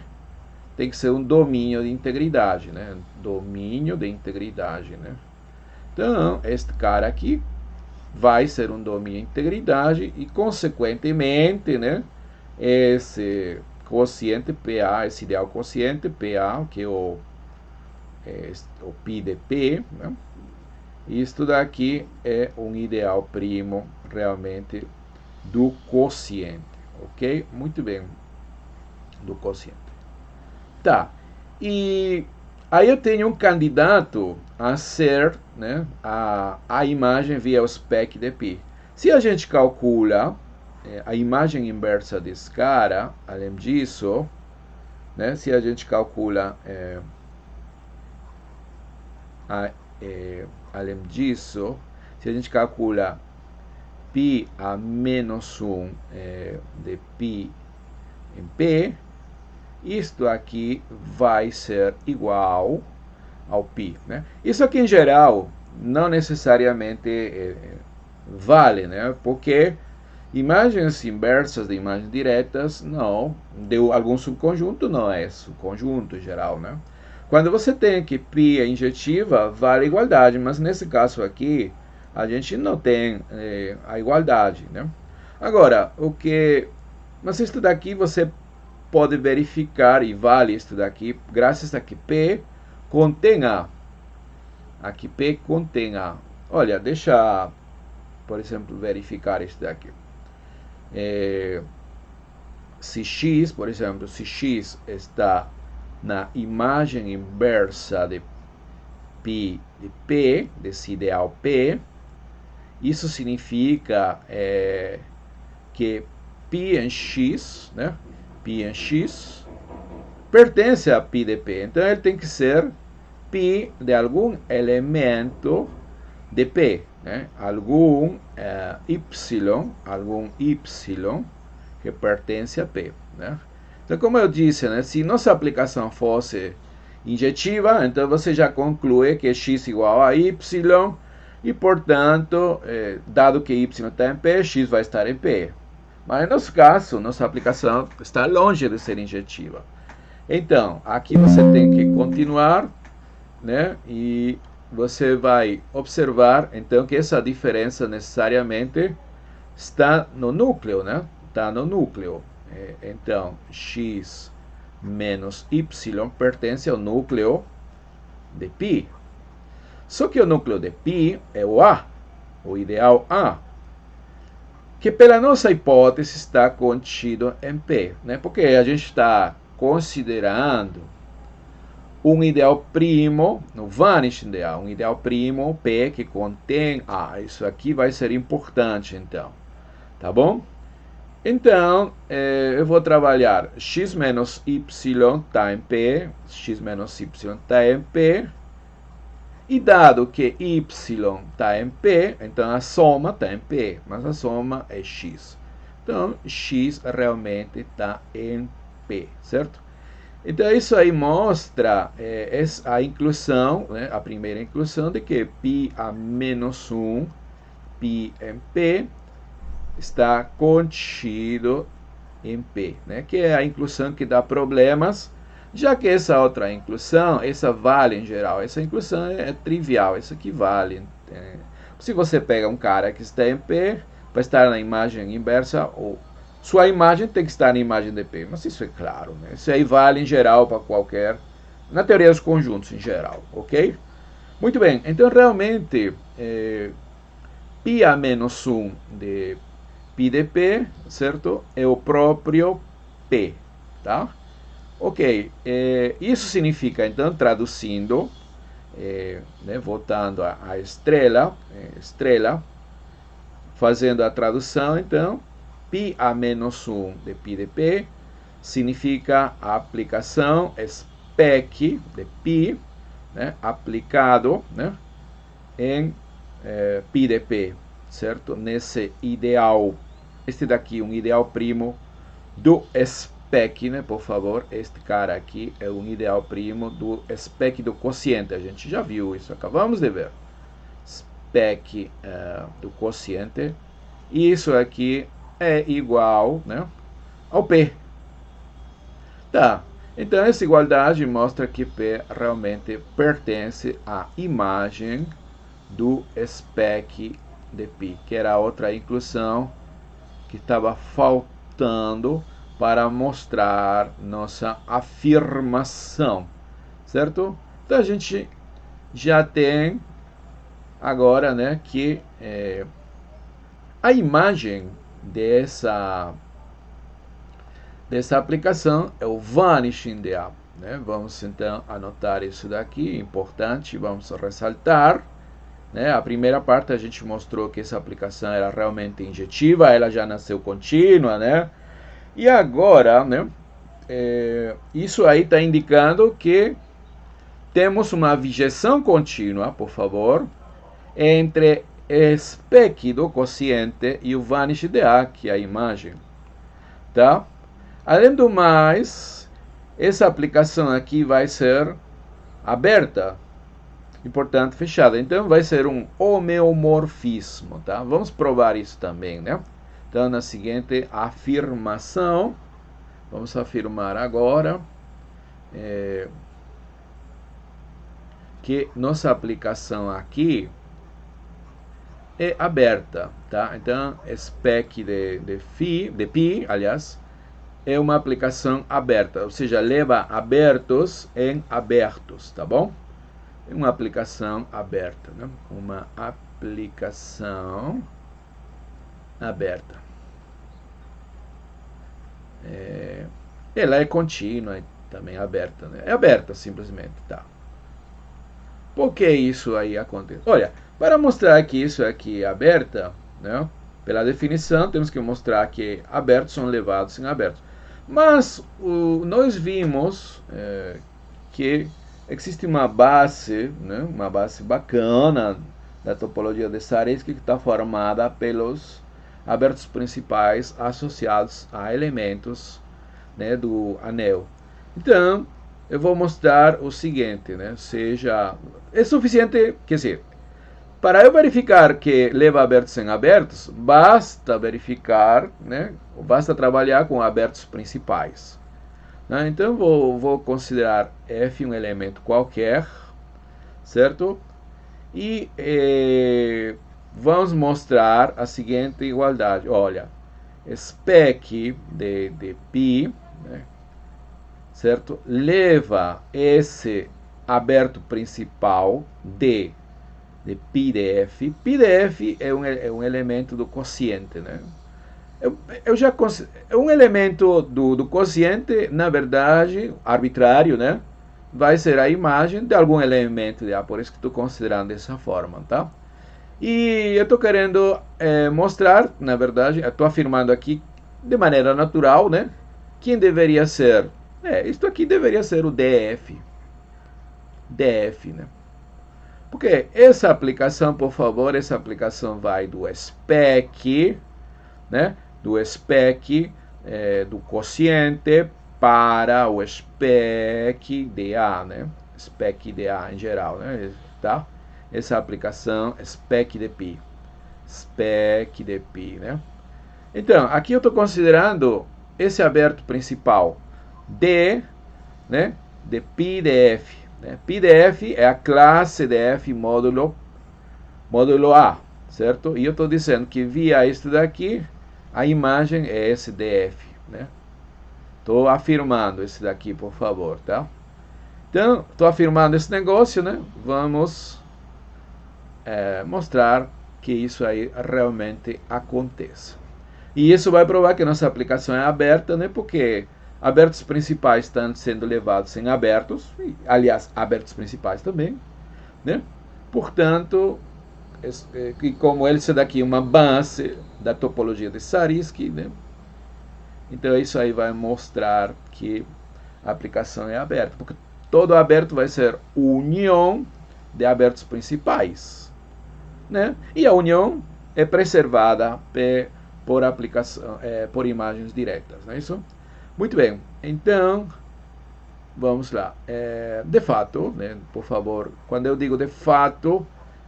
tem que ser um domínio de integridade, né? Domínio de integridade, né? Então, este cara aqui vai ser um domínio de integridade e, consequentemente, né, esse quociente PA, esse ideal quociente PA, que é o π de P, né, isto daqui é um ideal primo realmente do quociente, ok? Muito bem, do quociente. Tá, e aí eu tenho um candidato a ser, né, a imagem via o spec de π. Se a gente calcula a imagem inversa desse cara, além disso, né, se a gente calcula além disso, se a gente calcula π a menos 1 de π em P, isto aqui vai ser igual ao π. Né? Isso aqui em geral não necessariamente vale, né? Porque imagens inversas de imagens diretas, não, de algum subconjunto não é subconjunto em geral, né? Quando você tem que π é injetiva, vale a igualdade, mas nesse caso aqui, a gente não tem a igualdade, né? Agora, mas isso daqui você pode verificar e vale isso daqui, graças a que P contém A. Aqui P contém A. Olha, deixa, por exemplo, verificar isso daqui. Se X, por exemplo, se X está na imagem inversa de π de P, desse ideal P, isso significa que π em X, né? π em X pertence a π de P. Então ele tem que ser π de algum elemento de P, né? Algum y que pertence a P, né? Então, como eu disse, né, se nossa aplicação fosse injetiva, então você já conclui que x igual a y e, portanto, dado que y está em P, x vai estar em P. Mas, no nosso caso, nossa aplicação está longe de ser injetiva. Então, aqui você tem que continuar, né, e você vai observar, então, que essa diferença necessariamente está no núcleo, né? Está no núcleo. Então, x menos y pertence ao núcleo de π. Só que o núcleo de π é o A, o ideal A, que pela nossa hipótese está contido em P, né? Porque a gente está considerando um ideal primo, no vanishing de A, um ideal primo P que contém A. Isso aqui vai ser importante, então. Tá bom? Então, eu vou trabalhar x menos y está em P, x menos y está em P, e dado que y está em P, então a soma está em P, mas a soma é x. Então, x realmente está em P, certo? Então, isso aí mostra a inclusão, né, a primeira inclusão de que π a menos 1, π em P, está contido em P, né? Que é a inclusão que dá problemas, já que essa outra inclusão, essa vale em geral, essa inclusão é trivial, essa aqui vale. Se você pega um cara que está em P, vai estar na imagem inversa, ou sua imagem tem que estar na imagem de P, mas isso é claro, né? Isso aí vale em geral para qualquer, na teoria dos conjuntos em geral, ok? Muito bem, então realmente, π a menos 1 de π de P, certo? É o próprio P, tá? Ok, isso significa, então, traduzindo, né, voltando à estrela, fazendo a tradução, então, π a menos 1 de π de P significa a aplicação spec de π, né, aplicado, né, em π de P, certo? Nesse ideal. Este daqui, um ideal primo do spec, né? Por favor, este cara aqui é um ideal primo do spec do quociente. A gente já viu isso, acabamos de ver. Spec do quociente. E isso aqui é igual, né, ao P. Tá. Então, essa igualdade mostra que P realmente pertence à imagem do spec de π, que era a outra inclusão que estava faltando para mostrar nossa afirmação, certo? Então a gente já tem agora, né, que a imagem dessa aplicação é o vanishing de A, né? Vamos então anotar isso daqui, importante, vamos ressaltar, né? A primeira parte a gente mostrou que essa aplicação era realmente injetiva, ela já nasceu contínua, né? E agora, né, isso aí está indicando que temos uma abjeção contínua, por favor, entre spec do quociente e o vanish de A, que é a imagem, tá? Além do mais, essa aplicação aqui vai ser aberta e, portanto, fechada. Então, vai ser um homeomorfismo, tá? Vamos provar isso também, né? Então, na seguinte afirmação, vamos afirmar agora que nossa aplicação aqui é aberta, tá? Então, spec de π, aliás, é uma aplicação aberta, ou seja, leva abertos em abertos, tá bom? É uma aplicação aberta, né? Uma aplicação aberta. Ela é contínua, também aberta, né? É aberta simplesmente, tá? Por que isso aí acontece? Olha, para mostrar que isso aqui é aberta, né? Pela definição, temos que mostrar que abertos são levados em abertos. Mas nós vimos que existe uma base, né, uma base bacana da topologia de Zariski que está formada pelos abertos principais associados a elementos, né, do anel. Então, eu vou mostrar o seguinte, né, seja, é suficiente, quer dizer, para eu verificar que leva abertos em abertos, basta verificar, né, basta trabalhar com abertos principais. Né? Então, vou considerar F um elemento qualquer, certo? E vamos mostrar a seguinte igualdade. Olha, spec de π, né, certo? Leva esse aberto principal de π de F. Π de F é um elemento do quociente, né? Eu já é um elemento do quociente, na verdade, arbitrário, né? Vai ser a imagem de algum elemento de A, por isso que estou considerando dessa forma, tá? E eu estou querendo mostrar, na verdade, estou afirmando aqui de maneira natural, né? Quem deveria ser? Isto aqui deveria ser o DF. DF, né? Porque essa aplicação, por favor, essa aplicação vai do spec, né? Do spec do quociente para o spec de A, né? Spec de A em geral, né? Tá? Essa aplicação spec de π. Spec de π, né? Então, aqui eu estou considerando esse aberto principal D, né? De π de F. Né? Π de F é a classe de F módulo A, certo? E eu estou dizendo que via isso daqui, a imagem é esse DF, né? Estou afirmando esse daqui, por favor, tá? Então, estou afirmando esse negócio, né? Vamos mostrar que isso aí realmente acontece. E isso vai provar que nossa aplicação é aberta, né? Porque abertos principais estão sendo levados em abertos, e, aliás, abertos principais também, né? Portanto, e como esse daqui é uma base da topologia de Zariski, né? Então isso aí vai mostrar que a aplicação é aberta, porque todo aberto vai ser união de abertos principais, né? E a união é preservada por aplicação, por imagens diretas, não é isso? Muito bem. Então vamos lá. De fato, né? Por favor, quando eu digo de fato,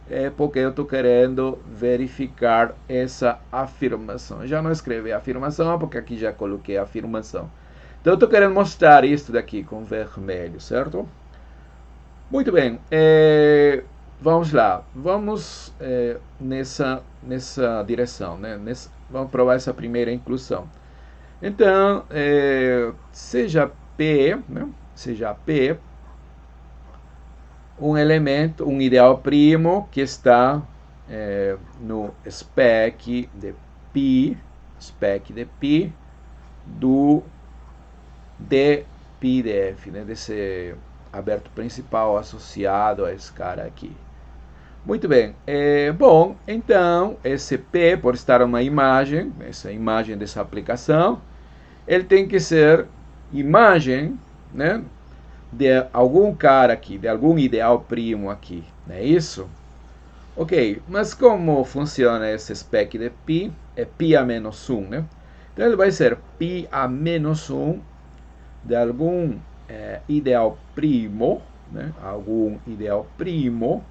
é porque eu estou querendo verificar essa afirmação. Já não escrevi a afirmação, porque aqui já coloquei a afirmação. Então, eu estou querendo mostrar isso daqui com vermelho, certo? Muito bem. Vamos lá. Vamos nessa nessa direção, né? Vamos provar essa primeira inclusão. Então, seja P, né? Seja P um elemento, um ideal primo que está no spec de π do dPdF, né? Desse aberto principal associado a esse cara aqui. Muito bem. Bom, então, esse P, por estar uma imagem, essa imagem dessa aplicação, ele tem que ser imagem, né, de algum cara aqui, de algum ideal primo aqui, não é isso? Ok, mas como funciona esse spec de π? É π a menos 1, né? Então ele vai ser π a menos 1 de algum ideal primo, né? Algum ideal primo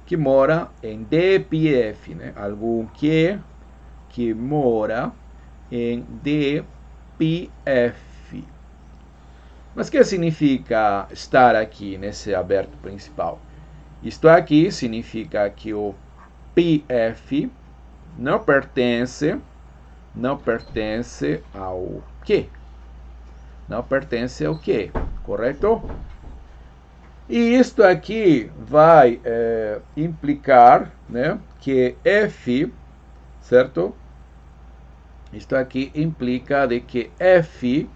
que mora em dPdF, né? Algum que mora em dPf. Mas o que significa estar aqui nesse aberto principal? Isto aqui significa que o PF não pertence ao Q. Não pertence ao Q, correto? E isto aqui vai implicar, né, que F, certo? Isto aqui implica de que F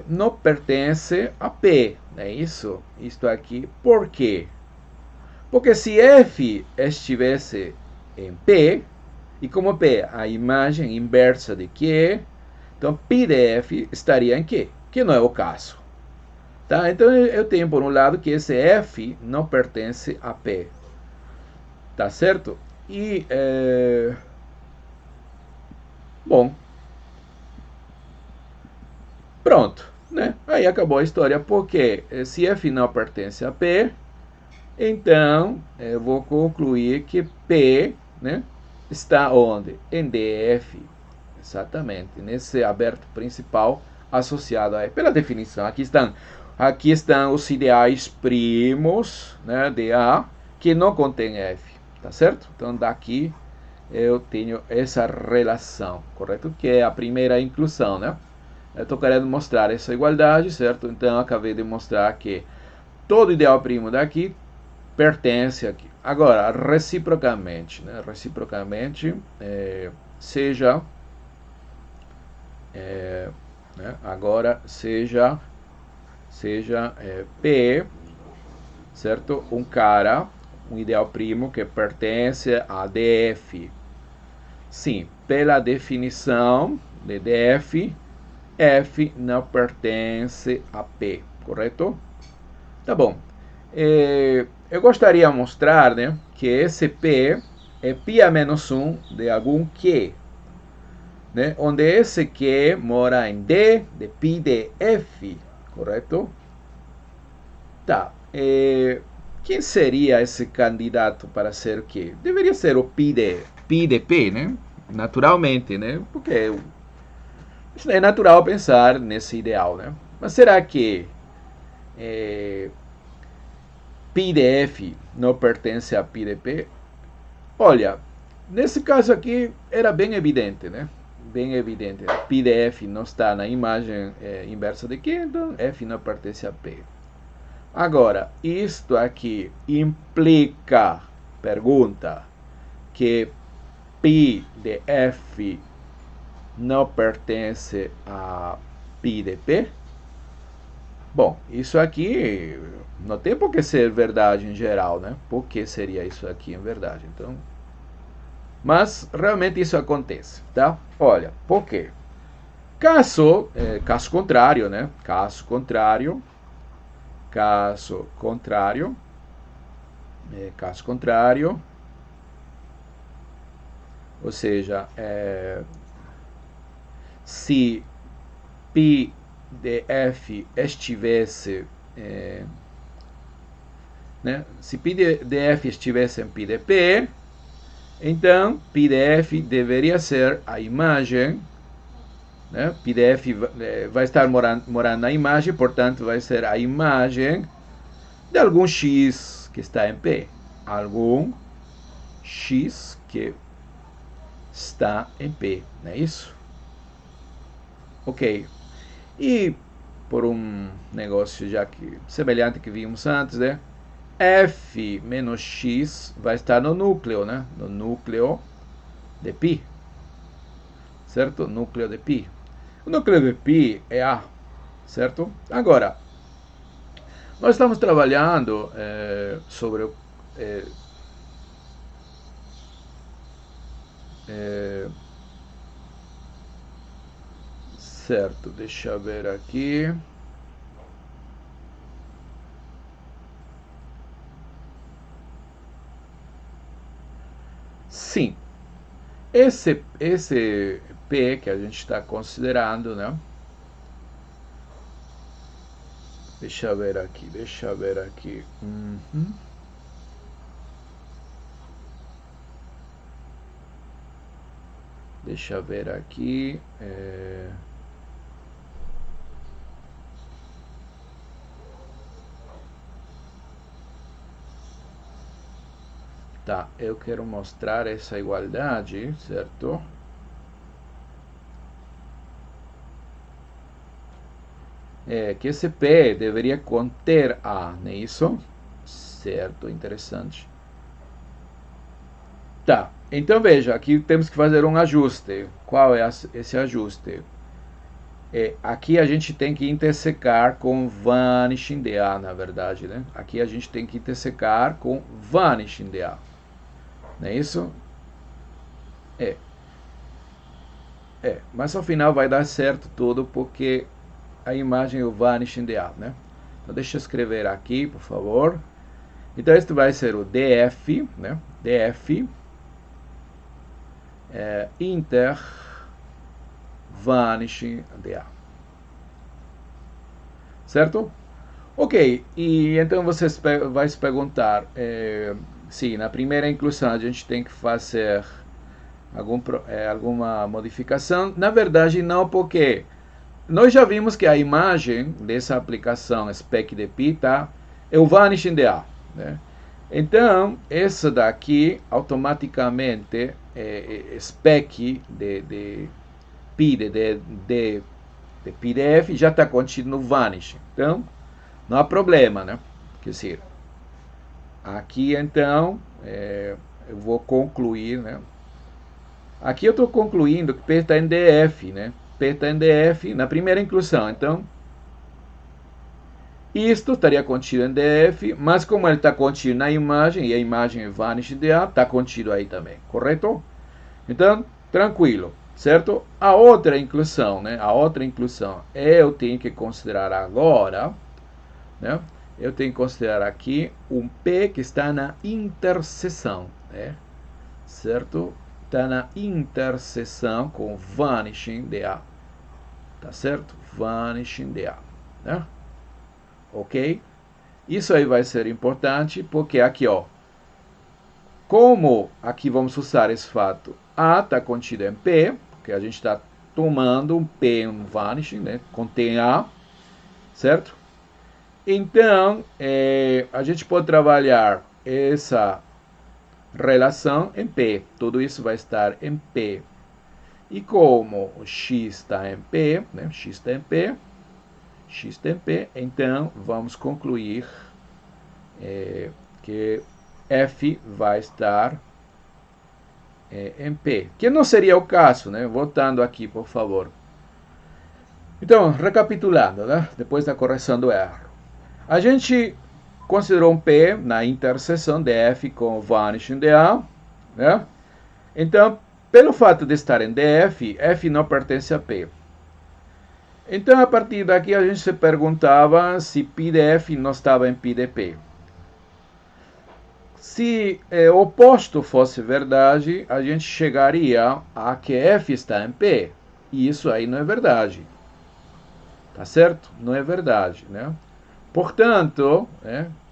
não pertence a P, não é isso? Isto aqui, por quê? Porque se F estivesse em P, e como P a imagem inversa de Q, então P de F estaria em Q, que não é o caso. Tá? Então eu tenho por um lado que esse F não pertence a P. Tá certo? E, bom, pronto, né? Aí acabou a história, porque se F não pertence a P, então eu vou concluir que P, né, está onde? Em DF, exatamente, nesse aberto principal associado a E. Pela definição, aqui estão os ideais primos, né, de A, que não contém F, tá certo? Então daqui eu tenho essa relação, correto? Que é a primeira inclusão, né? Eu estou querendo mostrar essa igualdade, certo? Então eu acabei de mostrar que todo ideal primo daqui pertence aqui. Agora, reciprocamente, né? Reciprocamente, seja, né? Agora seja P, certo? Um cara, um ideal primo que pertence a DF. Sim, pela definição de DF, F não pertence a P, correto? Tá bom. Eu gostaria de mostrar, né, que esse P é π a menos 1 de algum Q, né, onde esse Q mora em D de π de F, correto? Tá. Quem seria esse candidato para ser o Q? Deveria ser o π de P, né? Naturalmente, né? Porque é natural pensar nesse ideal, né? Mas será que π de F não pertence a π de P? Olha, nesse caso aqui era bem evidente, né? Bem evidente. π de F não está na imagem inversa de Q, então F não pertence a P. Agora, isto aqui implica, pergunta, que π de F não pertence a π de P? Bom, isso aqui não tem por que ser verdade em geral, né? Por que seria isso aqui em verdade? Então, mas realmente isso acontece, tá? Olha, por quê? Caso contrário, né? Caso contrário, ou seja, se π de F estivesse, né? Se π de F estivesse em π de P, então π de F deveria ser a imagem, né? π de F vai estar morando na imagem, portanto vai ser a imagem de algum X que está em P. Algum x que está em P, não é isso? Ok. E por um negócio já que semelhante que vimos antes, né? F menos x vai estar no núcleo, né? No núcleo de π, certo? Núcleo de π. O núcleo de π é A, certo? Agora, nós estamos trabalhando sobre certo, deixa eu ver aqui. Sim, esse P que a gente está considerando, né? Deixa eu ver aqui. Uhum. Deixa eu ver aqui. Tá, eu quero mostrar essa igualdade, certo? Que esse P deveria conter A, não é isso? Certo, interessante. Tá, então veja, aqui temos que fazer um ajuste. Qual é esse ajuste? Aqui a gente tem que intersecar com vanishing de A, na verdade, né? Aqui a gente tem que intersecar com vanishing de A. Não é isso? É. Mas ao final vai dar certo tudo porque a imagem é o vanishing de A, né? Então deixa eu escrever aqui, por favor. Então este vai ser o DF, né? DF inter vanishing de A. Certo? Ok, e então você vai se perguntar, sim, na primeira inclusão a gente tem que fazer alguma modificação. Na verdade não, porque nós já vimos que a imagem dessa aplicação SpecDP é o vanishing de A, né? Então, essa daqui automaticamente spec de PDF já está contido no vanishing. Então, não há problema, né? Quer dizer, aqui então eu vou concluir, né? Aqui eu estou concluindo que P está em DF, né? P está em DF na primeira inclusão. Então, isto estaria contido em DF, mas como ele está contido na imagem, e a imagem é vanish de A, está contido aí também, correto? Então, tranquilo, certo? A outra inclusão, né? A outra inclusão eu tenho que considerar agora, né? Eu tenho que considerar aqui um P que está na interseção, né? Certo? Está na interseção com vanishing de A, tá certo? Vanishing de A, né? Ok? Isso aí vai ser importante porque aqui, ó, como aqui vamos usar esse fato, A está contido em P, porque a gente está tomando um P, um vanishing, né? Contém A, certo? Então, a gente pode trabalhar essa relação em P. Tudo isso vai estar em P. E como o x está em P, né? X está em P, x está em P, então vamos concluir que F vai estar em P. Que não seria o caso, né? Voltando aqui, por favor. Então, recapitulando, né? Depois da correção do erro. A gente considerou um P na interseção de F com vanishing de A, né? Então, pelo fato de estar em DF, F não pertence a P. Então, a partir daqui, a gente se perguntava se π de F não estava em π de P. Se o oposto fosse verdade, a gente chegaria a que F está em P. E isso aí não é verdade. Tá certo? Não é verdade, né? Portanto,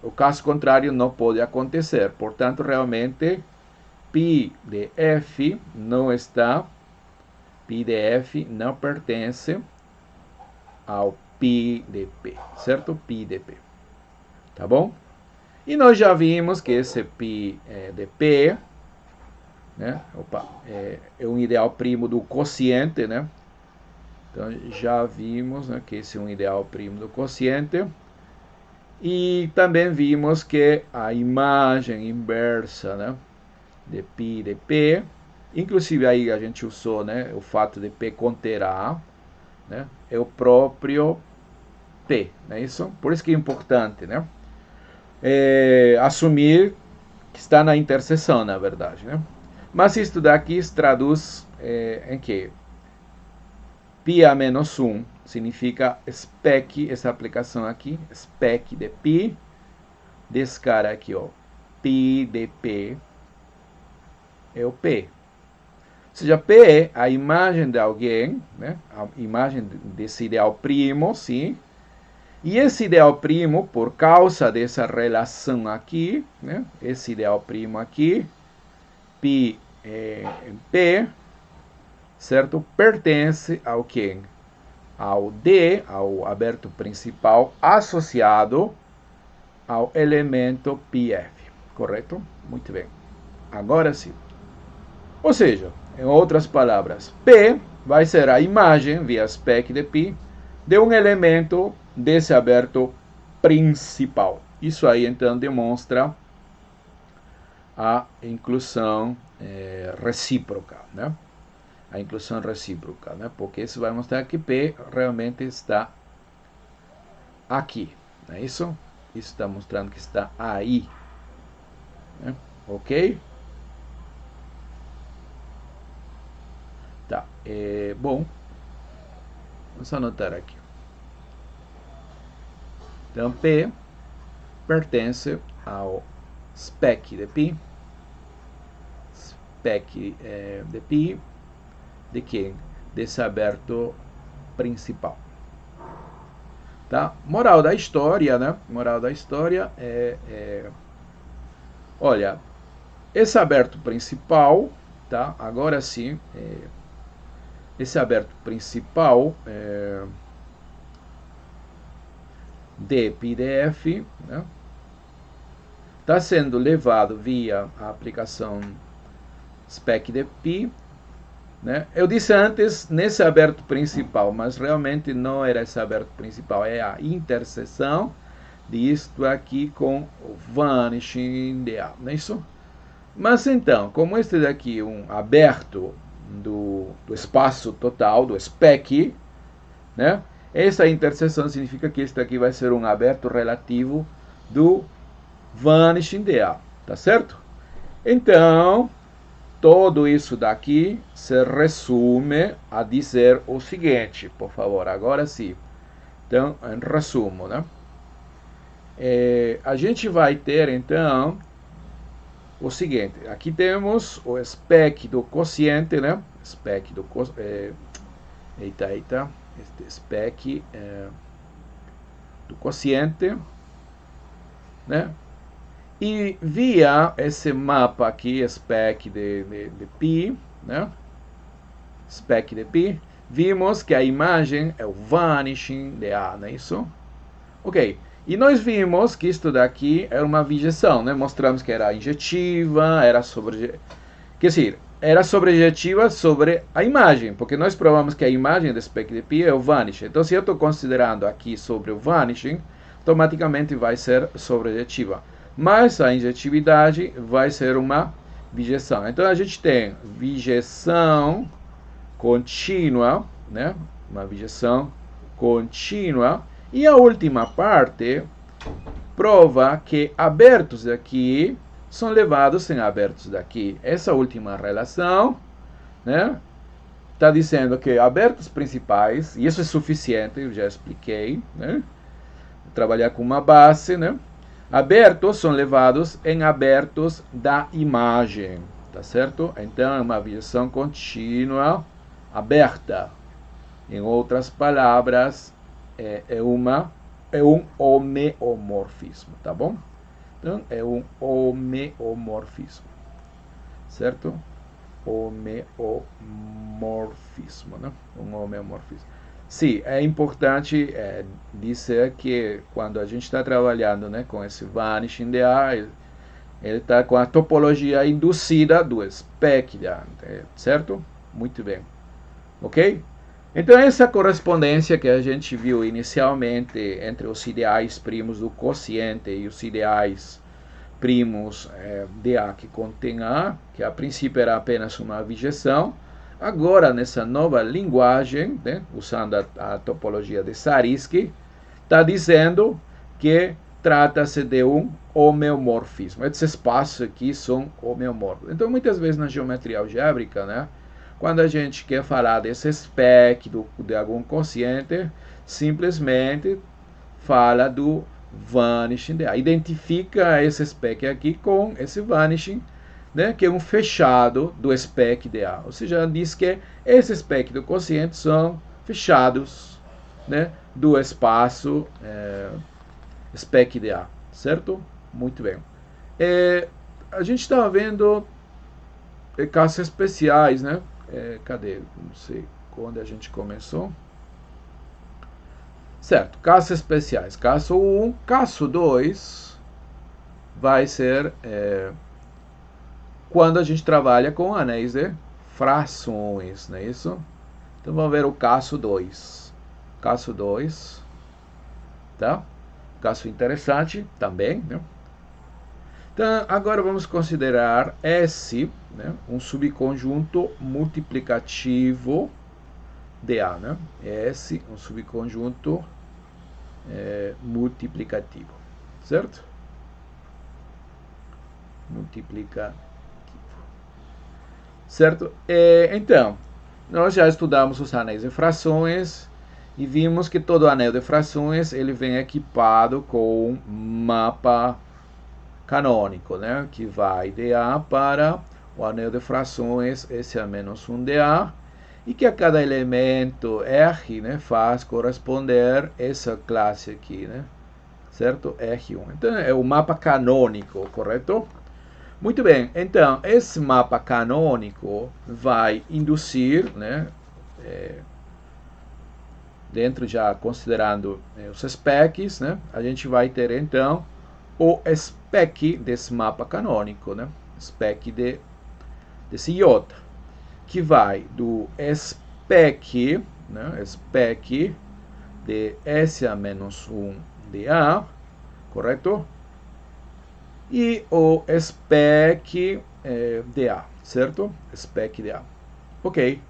o caso contrário não pode acontecer. Portanto, realmente, π de F não está, π de F não pertence ao π de P, certo? π de P. Tá bom? E nós já vimos que esse π de P né? Opa, é um ideal primo do quociente, né? Então já vimos, né, que esse é um ideal primo do quociente. E também vimos que a imagem inversa, né, de π de P, inclusive aí a gente usou, né, o fato de P conter A, né, é o próprio P, não é isso? Por isso que é importante, né, assumir que está na interseção, na verdade, né? Mas isso daqui se traduz em que π a menos 1 significa spec, essa aplicação aqui, spec de π, desse cara aqui, ó, π de P, é o P. Ou seja, P é a imagem de alguém, né? A imagem desse ideal primo, sim. E esse ideal primo, por causa dessa relação aqui, né? Esse ideal primo aqui, π em P, certo? Pertence ao quem? Ao D, ao aberto principal, associado ao elemento πf. Correto? Muito bem. Agora sim. Ou seja, em outras palavras, P vai ser a imagem, via spec de π, de um elemento desse aberto principal. Isso aí, então, demonstra a inclusão recíproca, né? A inclusão recíproca, né? Porque isso vai mostrar que P realmente está aqui, não é isso? Isso está mostrando que está aí, né? Ok? Tá, bom, vamos anotar aqui. Então, P pertence ao spec de π, spec de π, de quem? Desse aberto principal. Tá? Moral da história, né? Moral da história olha, esse aberto principal, tá? Agora sim, esse aberto principal de PDF, né? Está sendo levado via a aplicação spec de π, né? Eu disse antes nesse aberto principal, mas realmente não era esse aberto principal, é a interseção disto aqui com o vanishing de A, não é isso? Mas então, como este daqui é um aberto do espaço total, do spec, né? Essa interseção significa que este aqui vai ser um aberto relativo do vanishing de A, tá certo? Então, tudo isso daqui se resume a dizer o seguinte, por favor, agora sim. Então, em resumo, né? A gente vai ter, então, o seguinte. Aqui temos o spec do quociente, né? Spec do quociente. Eita. Este spec do quociente, né? E via esse mapa aqui, spec de π, né? Spec de π, vimos que a imagem é o vanishing de A, não é isso? Ok. E nós vimos que isso daqui era uma bijeção, né? Mostramos que era injetiva, era sobre... Quer dizer, era sobrejetiva sobre a imagem, porque nós provamos que a imagem do spec de π é o vanishing. Então, se eu estou considerando aqui sobre o vanishing, automaticamente vai ser sobrejetiva. Mas a injetividade vai ser uma bijeção. Então, a gente tem bijeção contínua, né? Uma bijeção contínua. E a última parte prova que abertos daqui são levados em abertos daqui. Essa última relação, né? Está dizendo que abertos principais, e isso é suficiente, eu já expliquei, né? Trabalhar com uma base, né? Abertos são levados em abertos da imagem, tá certo? Então é uma bijeção contínua aberta. Em outras palavras, é um homeomorfismo, tá bom? Então é um homeomorfismo, certo? Homeomorfismo, né? Um homeomorfismo. Sim, é importante dizer que quando a gente está trabalhando, né, com esse vanishing de A, Ele está com a topologia induzida do spec, certo? Muito bem. Ok? Então, essa correspondência que a gente viu inicialmente entre os ideais primos do quociente e os ideais primos de A que contém A, que a princípio era apenas uma abjeção, agora nessa nova linguagem, né, usando a topologia de Zariski, está dizendo que trata-se de um homeomorfismo. Esses espaços aqui são homeomorfos. Então, muitas vezes na geometria algébrica, né, quando a gente quer falar desse spec de algum quociente, simplesmente fala do vanishing de A. Identifica esse spec aqui com esse vanishing, né, que é um fechado do spec de A. Ou seja, diz que esses spec do quociente são fechados, né, do espaço spec de A, certo? Muito bem. A gente está vendo casos especiais, né? Cadê? Não sei quando a gente começou. Certo, casos especiais. Caso 1, caso 2 vai ser quando a gente trabalha com anéis de frações, não é isso? Então vamos ver o caso 2. Caso 2, tá? Caso interessante também, né? Então, agora vamos considerar S, né, um subconjunto multiplicativo de A, né? S, um subconjunto multiplicativo, certo? Multiplicativo. Certo? Então, nós já estudamos os anéis de frações e vimos que todo anel de frações ele vem equipado com um mapa canônico, né, que vai de A para o anel de frações SA-1 de A, e que a cada elemento R, né, faz corresponder essa classe aqui, né, certo? R1. Então, é o mapa canônico, correto? Muito bem, então, esse mapa canônico vai induzir, né, dentro já considerando os specs, né, a gente vai ter, então, o spec desse mapa canônico, né? Spec desse iota, que vai do spec, né? Spec de SA-1 de A, correto? E o spec de A, certo? Spec de A. Ok.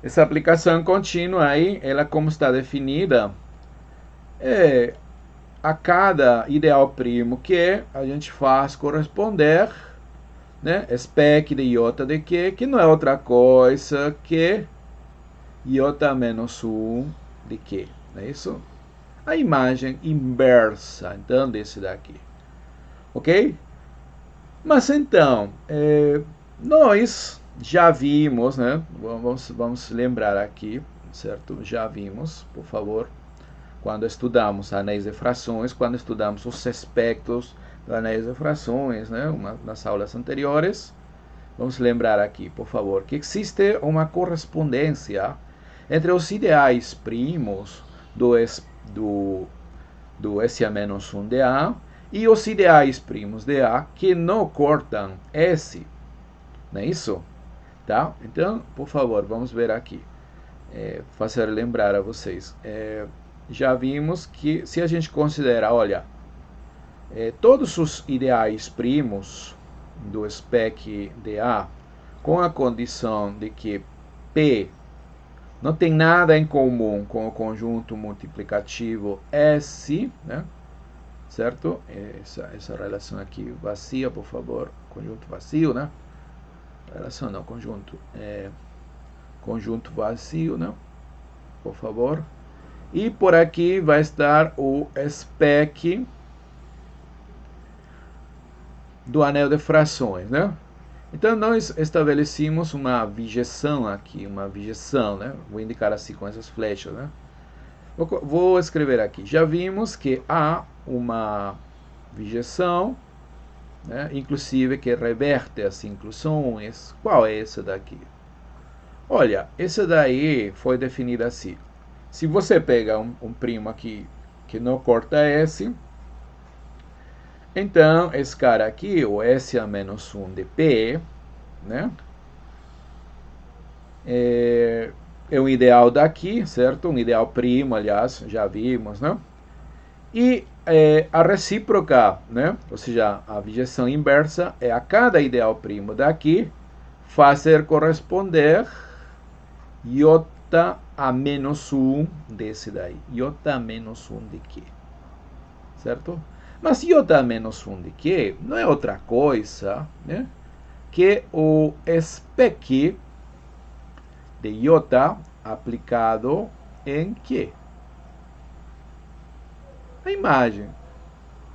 Essa aplicação contínua aí, ela como está definida, a cada ideal primo que a gente faz corresponder, né, spec de iota de que não é outra coisa que iota menos 1 de que, não é isso? A imagem inversa, então, desse daqui. Ok? Mas então, nós já vimos, né, vamos lembrar aqui, certo? Já vimos, por favor, quando estudamos anéis de frações, quando estudamos os aspectos dos anéis de frações, né, nas aulas anteriores. Vamos lembrar aqui, por favor, que existe uma correspondência entre os ideais primos do SA-1 de A e os ideais primos de A que não cortam S. Não é isso? Tá? Então, por favor, vamos ver aqui. Fazer lembrar a vocês. Já vimos que se a gente considera, olha, todos os ideais primos do spec de A, com a condição de que P não tem nada em comum com o conjunto multiplicativo S, né? Certo? Essa relação aqui vazia, por favor, conjunto vazio, né? Relação não, conjunto vazio, né? Por favor. E por aqui vai estar o spec do anel de frações, né? Então, nós estabelecemos uma bijeção aqui, né? Vou indicar assim com essas flechas, né? Vou escrever aqui. Já vimos que há uma bijeção, né? Inclusive que reverte as inclusões. Qual é essa daqui? Olha, essa daí foi definida assim. Se você pega um primo aqui que não corta S, Então, esse cara aqui, o S a menos 1 de P, né? É um ideal daqui, certo? Um ideal primo, aliás, já vimos, né? E a recíproca, né? Ou seja, a bijeção inversa é a cada ideal primo daqui fazer corresponder iota a menos 1 desse daí. Iota a menos 1 de quê? Certo? Mas iota a menos 1 de quê? Não é outra coisa, né? Que o spec de iota aplicado em quê? A imagem.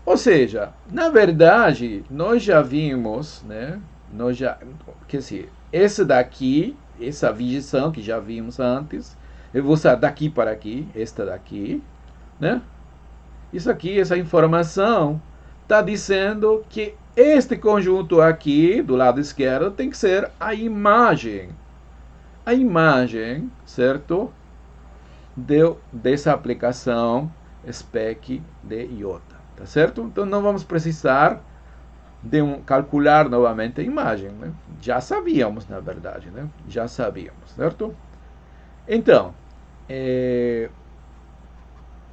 Ou seja, na verdade, nós já vimos, né? Quer dizer, esse daqui, essa bijeção que já vimos antes, eu vou usar daqui para aqui, esta daqui, né? Isso aqui, essa informação, está dizendo que este conjunto aqui, do lado esquerdo, tem que ser a imagem. A imagem, certo? Dessa aplicação spec de iota, tá certo? Então não vamos precisar de calcular novamente a imagem, né? Já sabíamos, na verdade, né? Já sabíamos, certo? Então,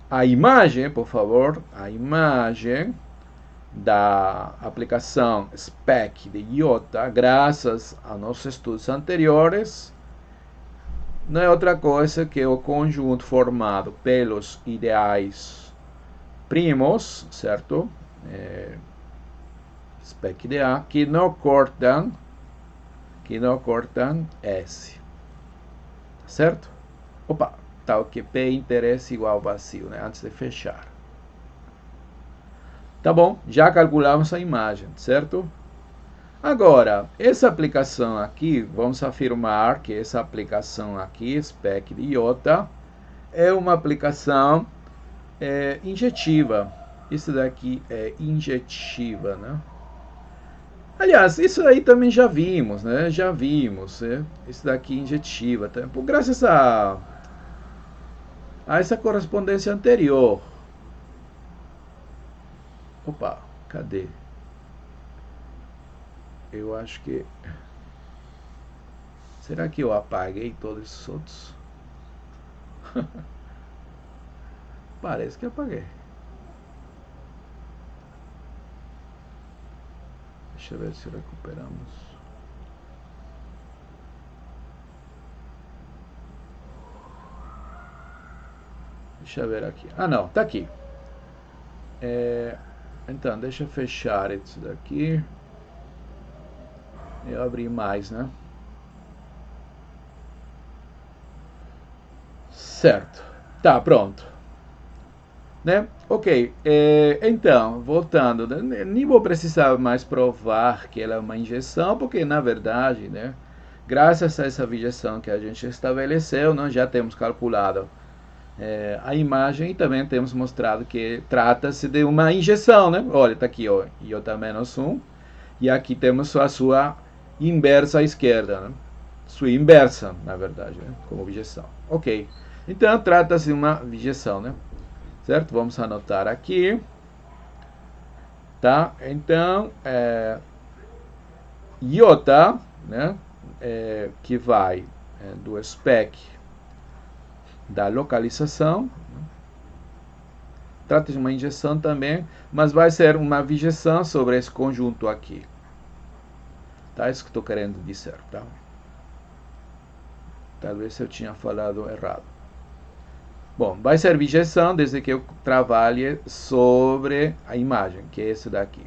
a imagem, por favor, a imagem da aplicação spec de iota, graças a nossos estudos anteriores, não é outra coisa que o conjunto formado pelos ideais primos, certo? Spec de A, que não cortam S. Certo? Opa, tal que P interesse igual vazio, né? Antes de fechar. Tá bom, já calculamos a imagem, certo? Agora, essa aplicação aqui, vamos afirmar que essa aplicação aqui, spec de iota, é uma aplicação injetiva. Isso daqui é injetiva, né? Aliás, isso aí também já vimos, né? Já vimos, né? Isso daqui é injetiva, tá? Graças a essa correspondência anterior. Opa, cadê? Eu acho que... Será que eu apaguei todos esses outros? Parece que apaguei. Deixa eu ver se recuperamos. Deixa eu ver aqui. Ah, não, tá aqui. Então, deixa eu fechar isso daqui. Eu abri mais, né? Certo. Tá, pronto. Né? Ok. Então, voltando, né? Nem vou precisar mais provar que ela é uma injeção, porque na verdade, né? Graças a essa injeção que a gente estabeleceu, nós já temos calculado a imagem e também temos mostrado que trata-se de uma injeção, né? Olha, está aqui, ó, iota menos 1, e aqui temos a sua inversa à esquerda, né? Sua inversa, na verdade, né? Como injeção. Ok. Então, trata-se de uma injeção, né? Certo? Vamos anotar aqui. Tá? Então, iota, né? Que vai do spec da localização. Trata-se de uma injeção também, mas vai ser uma injeção sobre esse conjunto aqui. Tá? Isso que estou querendo dizer, tá? Talvez eu tinha falado errado. Bom, vai ser injeção desde que eu trabalhe sobre a imagem, que é esse daqui.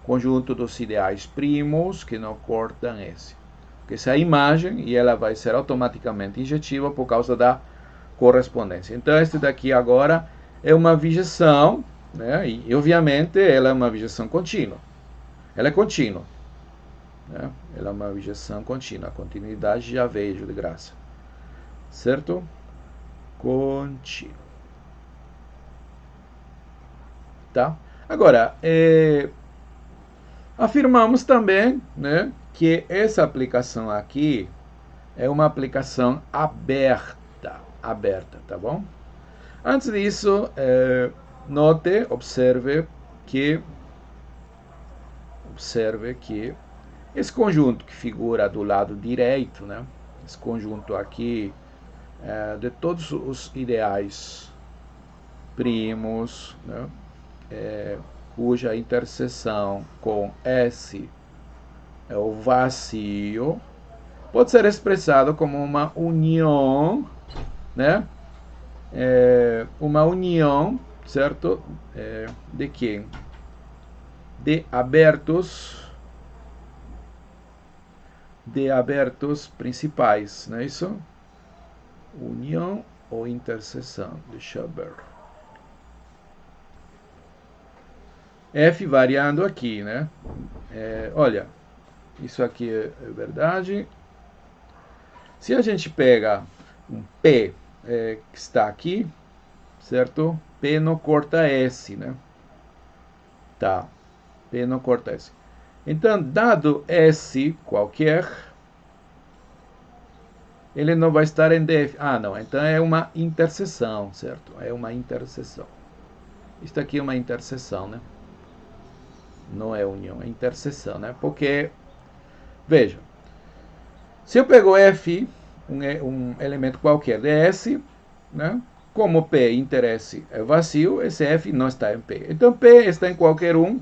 Conjunto dos ideais primos que não cortam esse. Porque essa é a imagem e ela vai ser automaticamente injetiva por causa da correspondência. Então, este daqui agora é uma injeção, né? E obviamente ela é uma injeção contínua. Ela é contínua. Né? Ela é uma injeção contínua. A continuidade já vejo de graça. Certo? Contínuo. Tá? Agora, afirmamos também, né, que essa aplicação aqui é uma aplicação aberta, tá bom? Antes disso, note, observe que observe que esse conjunto que figura do lado direito, né? Esse conjunto aqui de todos os ideais primos, né? Cuja interseção com S é o vazio, pode ser expressado como uma união, né? Uma união, certo? De quem? De abertos principais, não é isso? União ou interseção? Deixa eu ver. F variando aqui, né? Olha, isso aqui é verdade. Se a gente pega um P que está aqui, certo? P não corta S, né? Tá. P não corta S. Então, dado S qualquer, ele não vai estar em DF. Ah, não. Então é uma interseção, certo? É uma interseção. Isso aqui é uma interseção, né? Não é união, é interseção, né? Porque, veja, se eu pego F, um elemento qualquer de S, né? Como P interesse é vazio, esse F não está em P. Então P está em qualquer um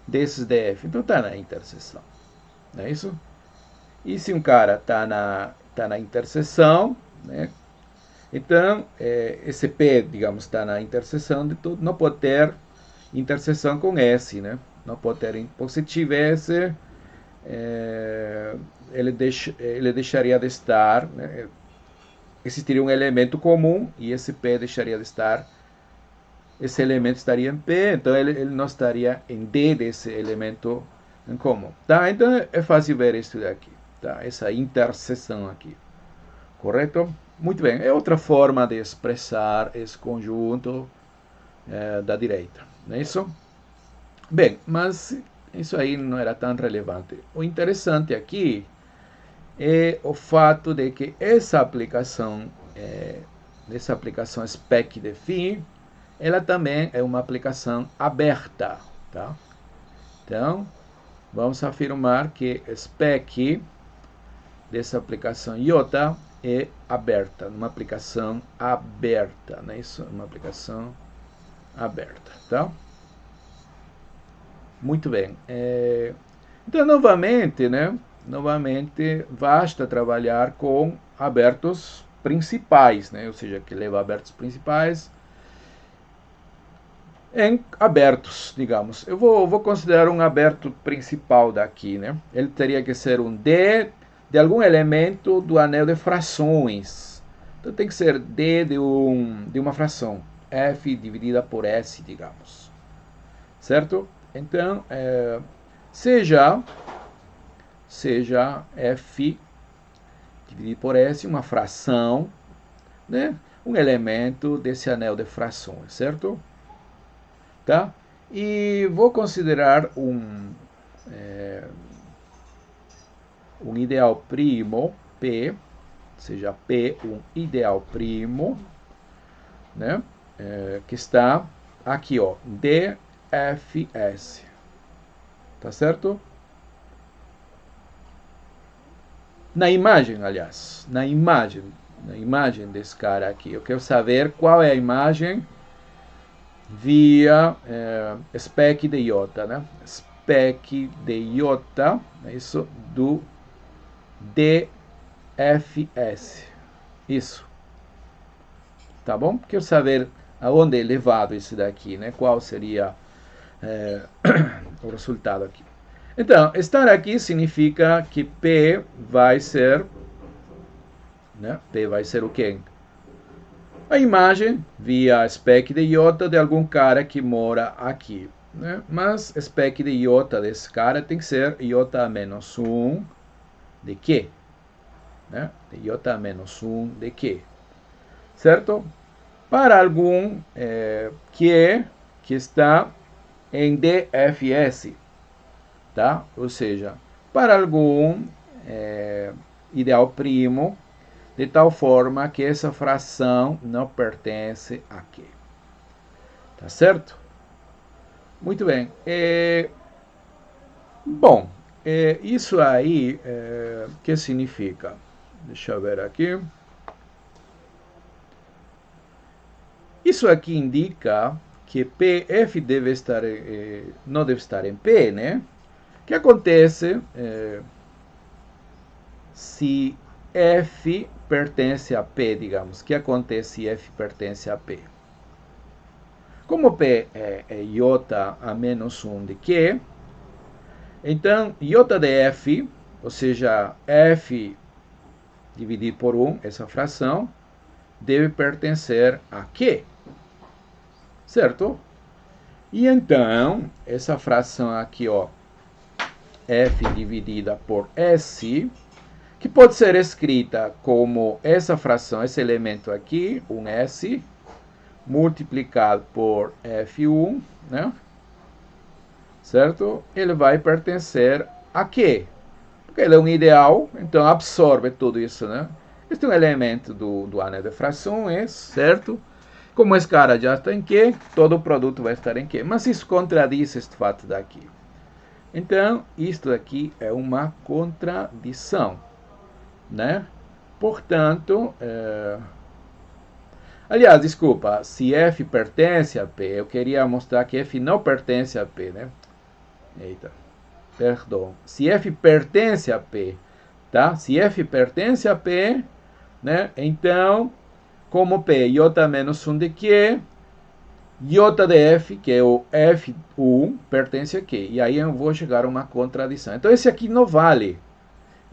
desses DF. Então está na interseção. Não é isso? E se um cara está na interseção, né? Então esse P, digamos, está na interseção de tudo, não pode ter interseção com S, né? Não pode ter positivo S, ele deixaria de estar, né? Existiria um elemento comum e esse P deixaria de estar, esse elemento estaria em P, então ele não estaria em D desse elemento em comum. Tá? Então é fácil ver isso daqui, tá? Essa interseção aqui, correto? Muito bem, é outra forma de expressar esse conjunto da direita, não é isso? Bem, mas isso aí não era tão relevante. O interessante aqui é o fato de que essa aplicação spec-define, ela também é uma aplicação aberta, tá? Então, vamos afirmar que spec dessa aplicação iota é aberta, uma aplicação aberta, não é isso? Uma aplicação aberta, tá? Muito bem. Então, novamente, né? Novamente, basta trabalhar com abertos principais, né? Ou seja, que leva abertos principais em abertos, digamos. Eu vou considerar um aberto principal daqui, né? Ele teria que ser um D de algum elemento do anel de frações. Então tem que ser D de uma fração, F dividida por S, digamos. Certo? Então, seja F dividido por S uma fração, né? Um elemento desse anel de frações, certo? Tá? E vou considerar um ideal primo, P, seja P um ideal primo, né? Que está aqui, ó, DFS. Tá certo? Na imagem, aliás, na imagem desse cara aqui, eu quero saber qual é a imagem via spec de iota, né? Spec de iota, é isso, do DFS. Isso. Tá bom? Quero saber aonde é levado isso daqui, né? Qual seria o resultado aqui. Então, estar aqui significa que P vai ser, né? P vai ser o quê? A imagem via spec de iota de algum cara que mora aqui, né? Mas spec de iota desse cara tem que ser iota menos 1 de quê? Né? De iota menos 1 de quê? Certo? Para algum que está em DFS, tá? Ou seja, para algum ideal primo, de tal forma que essa fração não pertence a Q. Tá certo? Muito bem. Bom, isso aí, que significa? Deixa eu ver aqui. Isso aqui indica que PF deve estar, não deve estar em P, né? O que acontece se F pertence a P, digamos? O que acontece se F pertence a P? Como P é iota a menos 1 de Q, então iota de F, ou seja, F dividido por 1, essa fração, deve pertencer a Q, certo? E então, essa fração aqui, ó, F dividida por S, que pode ser escrita como essa fração, esse elemento aqui, um S, multiplicado por F1, né? Certo? Ele vai pertencer a quê? Porque ele é um ideal, então absorve tudo isso, né? Este é um elemento do anel de frações, certo? Como esse cara já está em Q, todo o produto vai estar em Q. Mas isso contradiz este fato daqui. Então, isto aqui é uma contradição, né? Portanto, aliás, desculpa, se F pertence a P, eu queria mostrar que F não pertence a P, né? Eita, perdão. Se F pertence a P, tá? Se F pertence a P, né? Então, como P iota menos 1 de Q, iota de F, que é o F1, pertence a Q. E aí eu vou chegar a uma contradição. Então, esse aqui não vale.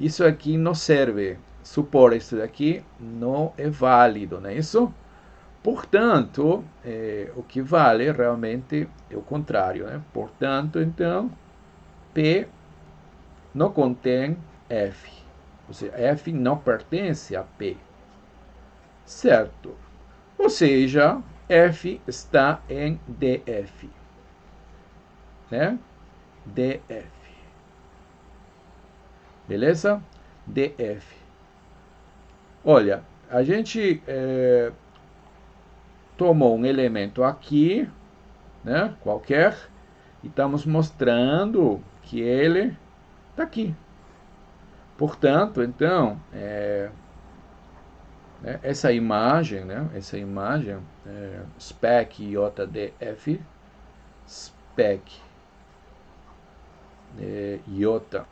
Isso aqui não serve. Supor isso daqui não é válido, não é isso? Portanto, o que vale realmente é o contrário, né? Portanto, então, P não contém F. Ou seja, F não pertence a P. Certo? Ou seja, F está em DF. Né? DF. Beleza? DF. Olha, a gente tomou um elemento aqui, né? Qualquer, e estamos mostrando que ele está aqui. Portanto, então, essa imagem, né? Essa imagem, spec iota df, spec iota,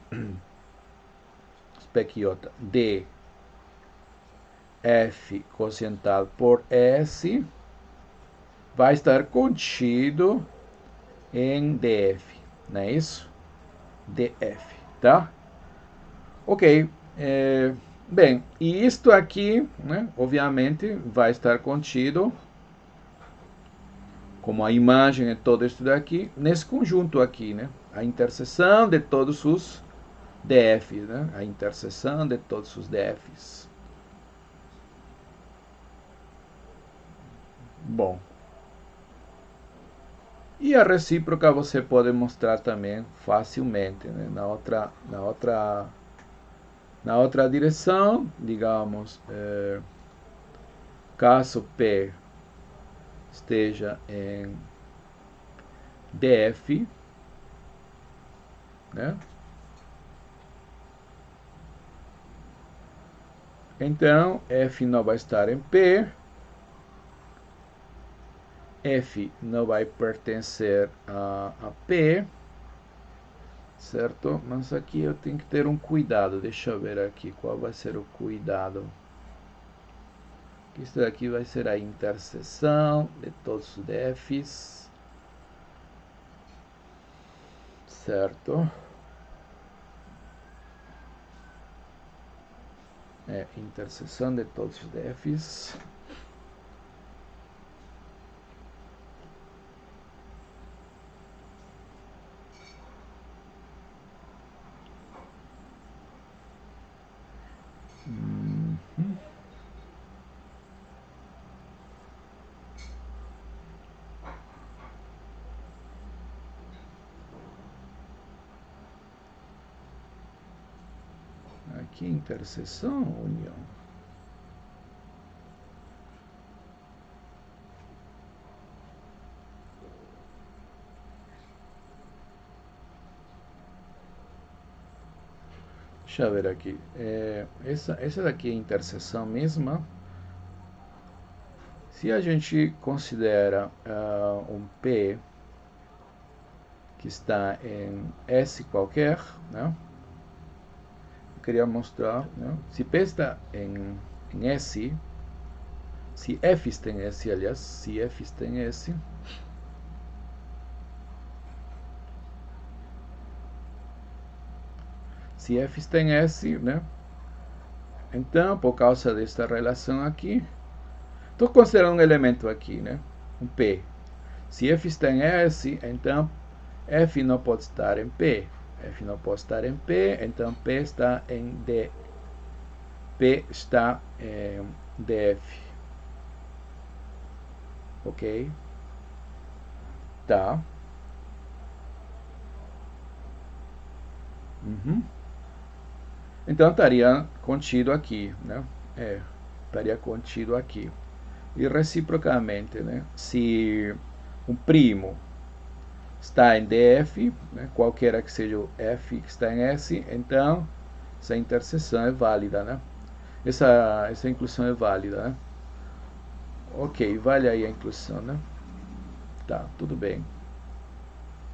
spec iota d f quocientado por s vai estar contido em df, não é isso? Df, tá? Ok. Bem, e isto aqui, né, obviamente, vai estar contido, como a imagem é todo isso daqui, nesse conjunto aqui, né? A interseção de todos os DFs, né? A interseção de todos os DFs. Bom. E a recíproca você pode mostrar também facilmente, né? Na outra direção, digamos, caso P esteja em DF, né? Então, F não vai estar em P, F não vai pertencer a P, certo? Mas aqui eu tenho que ter um cuidado, deixa eu ver aqui qual vai ser o cuidado. Isso daqui vai ser a interseção de todos os DFs, certo? Interseção de todos os DFs. Aqui interseção, união. Deixa eu ver aqui. Essa daqui é a interseção mesma. Se a gente considera um P que está em S qualquer, né? Eu queria mostrar, né? Se P está em S, se F está em S, aliás, se F está em S, se F está em S, né? Então, por causa desta relação aqui, estou considerando um elemento aqui, né? Um P. Se F está em S, então F não pode estar em P. F não pode estar em P, então P está em D. P está em DF. Ok? Tá. Então estaria contido aqui, né? Estaria contido aqui. E reciprocamente, né? Se um primo está em DF, né? Qualquer que seja o F que está em S, então essa interseção é válida, né? Essa inclusão é válida, né? Ok, vale aí a inclusão, né? Tá, tudo bem.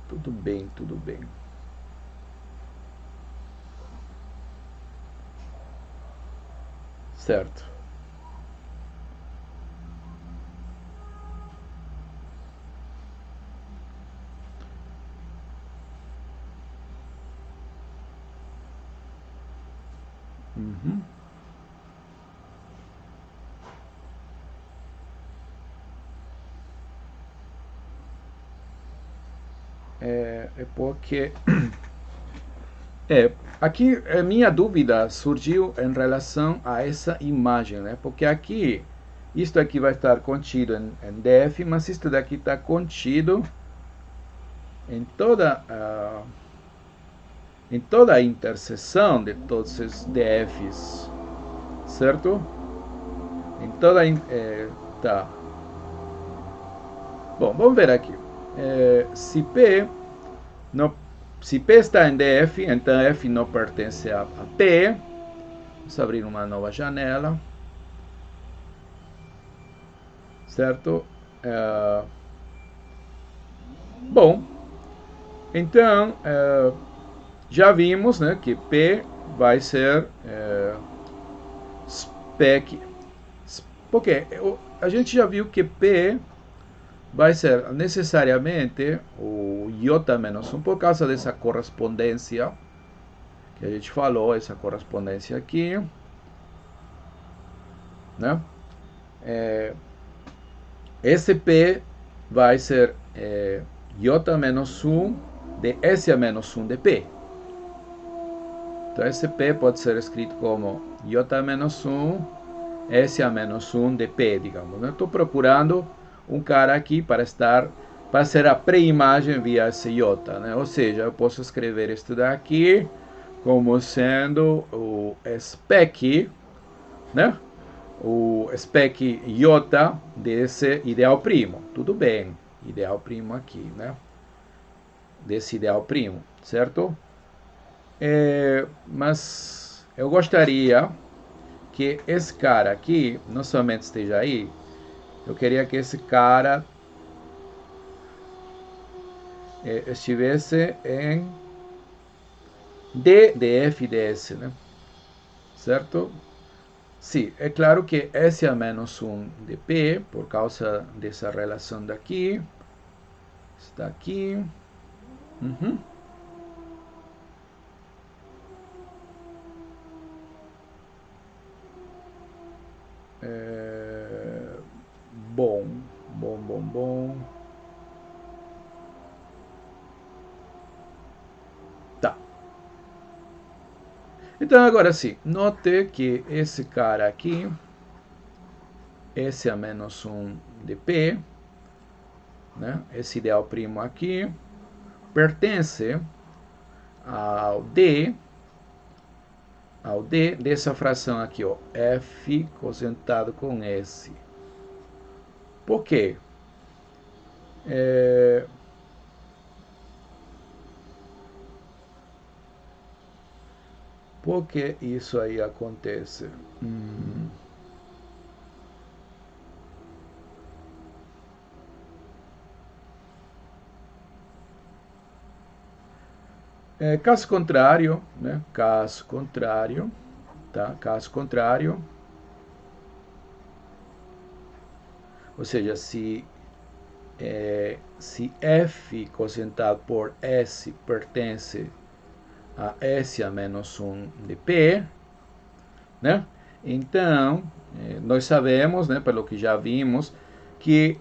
Tudo bem, tudo bem. Certo. Uhum. É porque aqui a minha dúvida surgiu em relação a essa imagem, né? Porque aqui, isto aqui vai estar contido em DF, mas isto daqui está contido em toda a interseção de todos esses DFs, certo? Em toda tá. Bom, vamos ver aqui. Se P não, se P está em DF, então F não pertence a P. Vamos abrir uma nova janela, certo? Bom, então já vimos, né, que P vai ser spec. Porque a gente já viu que P vai ser necessariamente o j menos 1 por causa dessa correspondência que a gente falou, essa correspondência aqui, né? Esse P vai ser j menos 1 de S a menos 1 de P. Então esse P pode ser escrito como j menos 1 S a menos 1 de P, digamos. Estou procurando um cara aqui para ser a pré-imagem via SJ, né? Ou seja, eu posso escrever isso daqui como sendo o spec, né? O spec J desse ideal primo. Tudo bem, ideal primo aqui, né? Desse ideal primo, certo? Mas eu gostaria que esse cara aqui não somente esteja aí, eu queria que esse cara estivesse em D de F de S, né? Certo? Sim, é claro que S a menos 1 de P, por causa dessa relação daqui, está aqui. Uhum. Bom, bom. Tá. Então, agora sim, note que esse cara aqui, S a menos 1 de P, né? Esse ideal primo aqui, pertence ao D dessa fração aqui, ó, F cosentado com S. Por quê? Por que isso aí acontece? Caso contrário, né? Caso contrário, tá? Caso contrário, ou seja, se f cosentado por S pertence a S a menos 1 de P, né? Então, nós sabemos, né, pelo que já vimos, que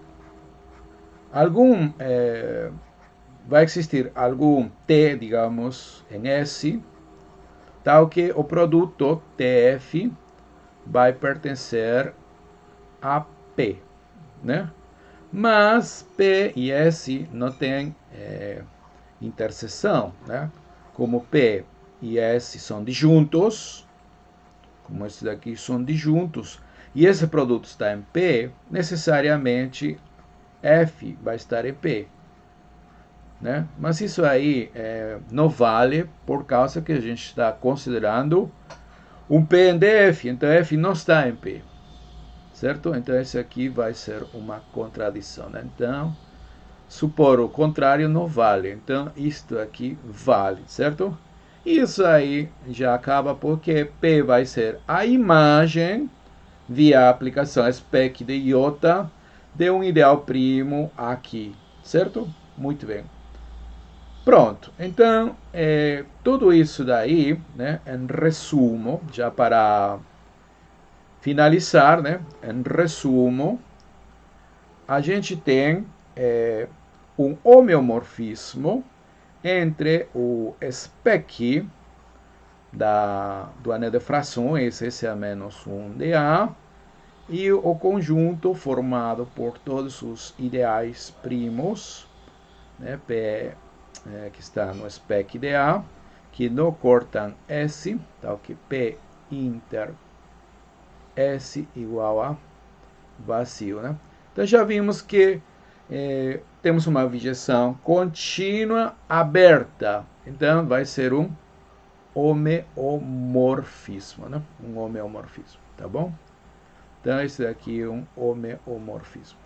vai existir algum T, digamos, em S, tal que o produto TF vai pertencer a P, né? Mas P e S não têm interseção, né? Como P e S são disjuntos, como esses daqui são disjuntos, e esse produto está em P, necessariamente F vai estar em P. Né? Mas isso aí não vale por causa que a gente está considerando um P em DF, então F não está em P. Certo? Então esse aqui vai ser uma contradição. Né? Então, supor o contrário não vale. Então, isto aqui vale, certo? Isso aí já acaba porque P vai ser a imagem via aplicação spec de iota de um ideal primo aqui, certo? Muito bem. Pronto, então, tudo isso daí, né, em resumo, já para finalizar, né, em resumo, a gente tem um homeomorfismo entre o spec do anel de frações, esse é menos 1 de A, e o conjunto formado por todos os ideais primos, né, P, que está no spec de A, que não cortam S, tal que P inter S igual a vazio. Né? Então já vimos que temos uma objeção contínua aberta. Então vai ser um homeomorfismo. Né? Um homeomorfismo, tá bom? Então esse daqui é um homeomorfismo.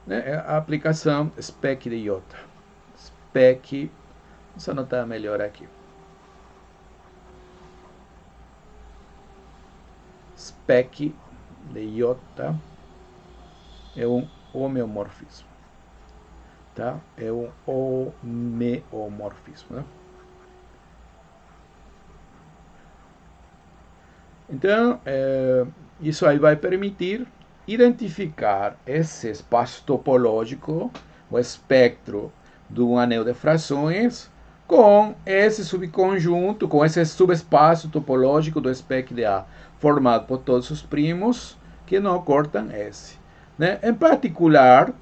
Né? A aplicação spec de iota. Spec, vamos anotar melhor aqui. Spec de iota é um homeomorfismo. Tá? É um homeomorfismo. Né? Então, isso aí vai permitir identificar esse espaço topológico, o espectro de um anel de frações, com esse subconjunto, com esse subespaço topológico do spec de A, formado por todos os primos que não cortam S. Né? Em particular,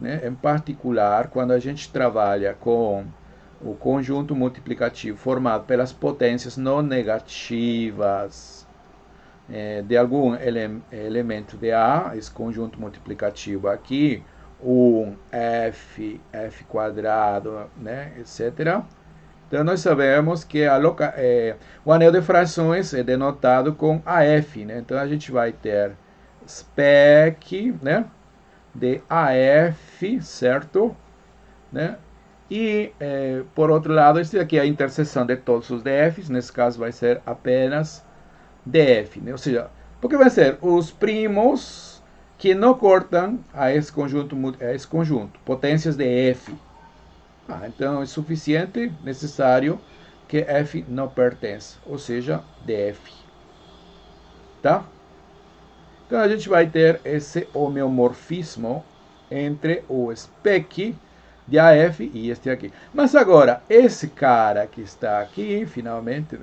quando a gente trabalha com o conjunto multiplicativo formado pelas potências não negativas de algum elemento de A, esse conjunto multiplicativo aqui, 1, F quadrado, né, etc. Então, nós sabemos que o anel de frações é denotado com AF. Né? Então, a gente vai ter spec, né, de AF, certo? Né? E, por outro lado, esse aqui é a interseção de todos os DFs. Nesse caso, vai ser apenas DF. Né? Ou seja, porque vai ser os primos que não cortam a esse conjunto, potências de F. Então é suficiente, necessário que F não pertence, ou seja, DF. Tá? Então a gente vai ter esse homeomorfismo entre o spec de AF e este aqui. Mas agora, esse cara que está aqui, finalmente,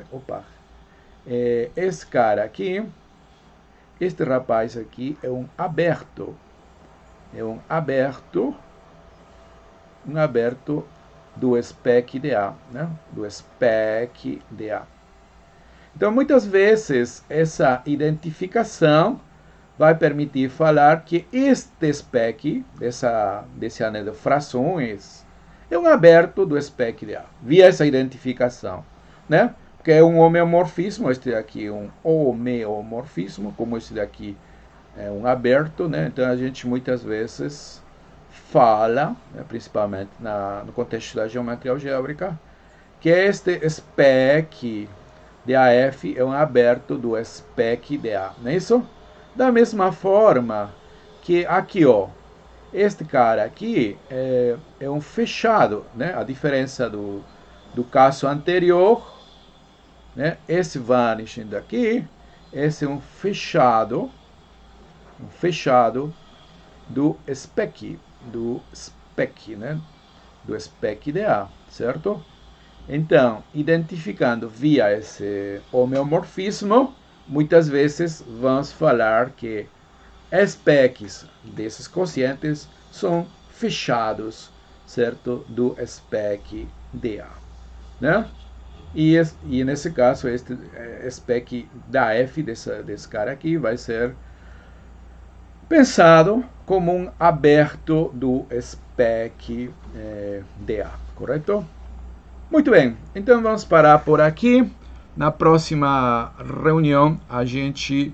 esse cara aqui, este rapaz aqui é um aberto. É um aberto do spec de A, né? Do spec de A. Então, muitas vezes, essa identificação vai permitir falar que este spec, desse anel de frações, é um aberto do spec de A, via essa identificação, né? que é um homeomorfismo. Este daqui é um homeomorfismo, como este daqui é um aberto, né? Então a gente muitas vezes fala, né, principalmente no contexto da geometria algébrica, que este spec de AF é um aberto do spec de A, não é isso? Da mesma forma que aqui, ó, este cara aqui é um fechado, né? A diferença do caso anterior, né? Esse vanishing daqui, esse é um fechado do spec, né? Do spec de A, certo? Então, identificando via esse homeomorfismo, muitas vezes vamos falar que specs desses quocientes são fechados, certo? Do spec de A, né? E nesse caso, este spec da F desse cara aqui vai ser pensado como um aberto do spec de A, correto? Muito bem, então vamos parar por aqui. Na próxima reunião a gente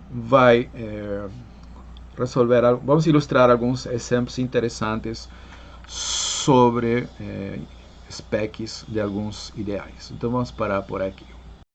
vai vamos ilustrar alguns exemplos interessantes sobre specs de alguns ideais. Então vamos parar por aqui.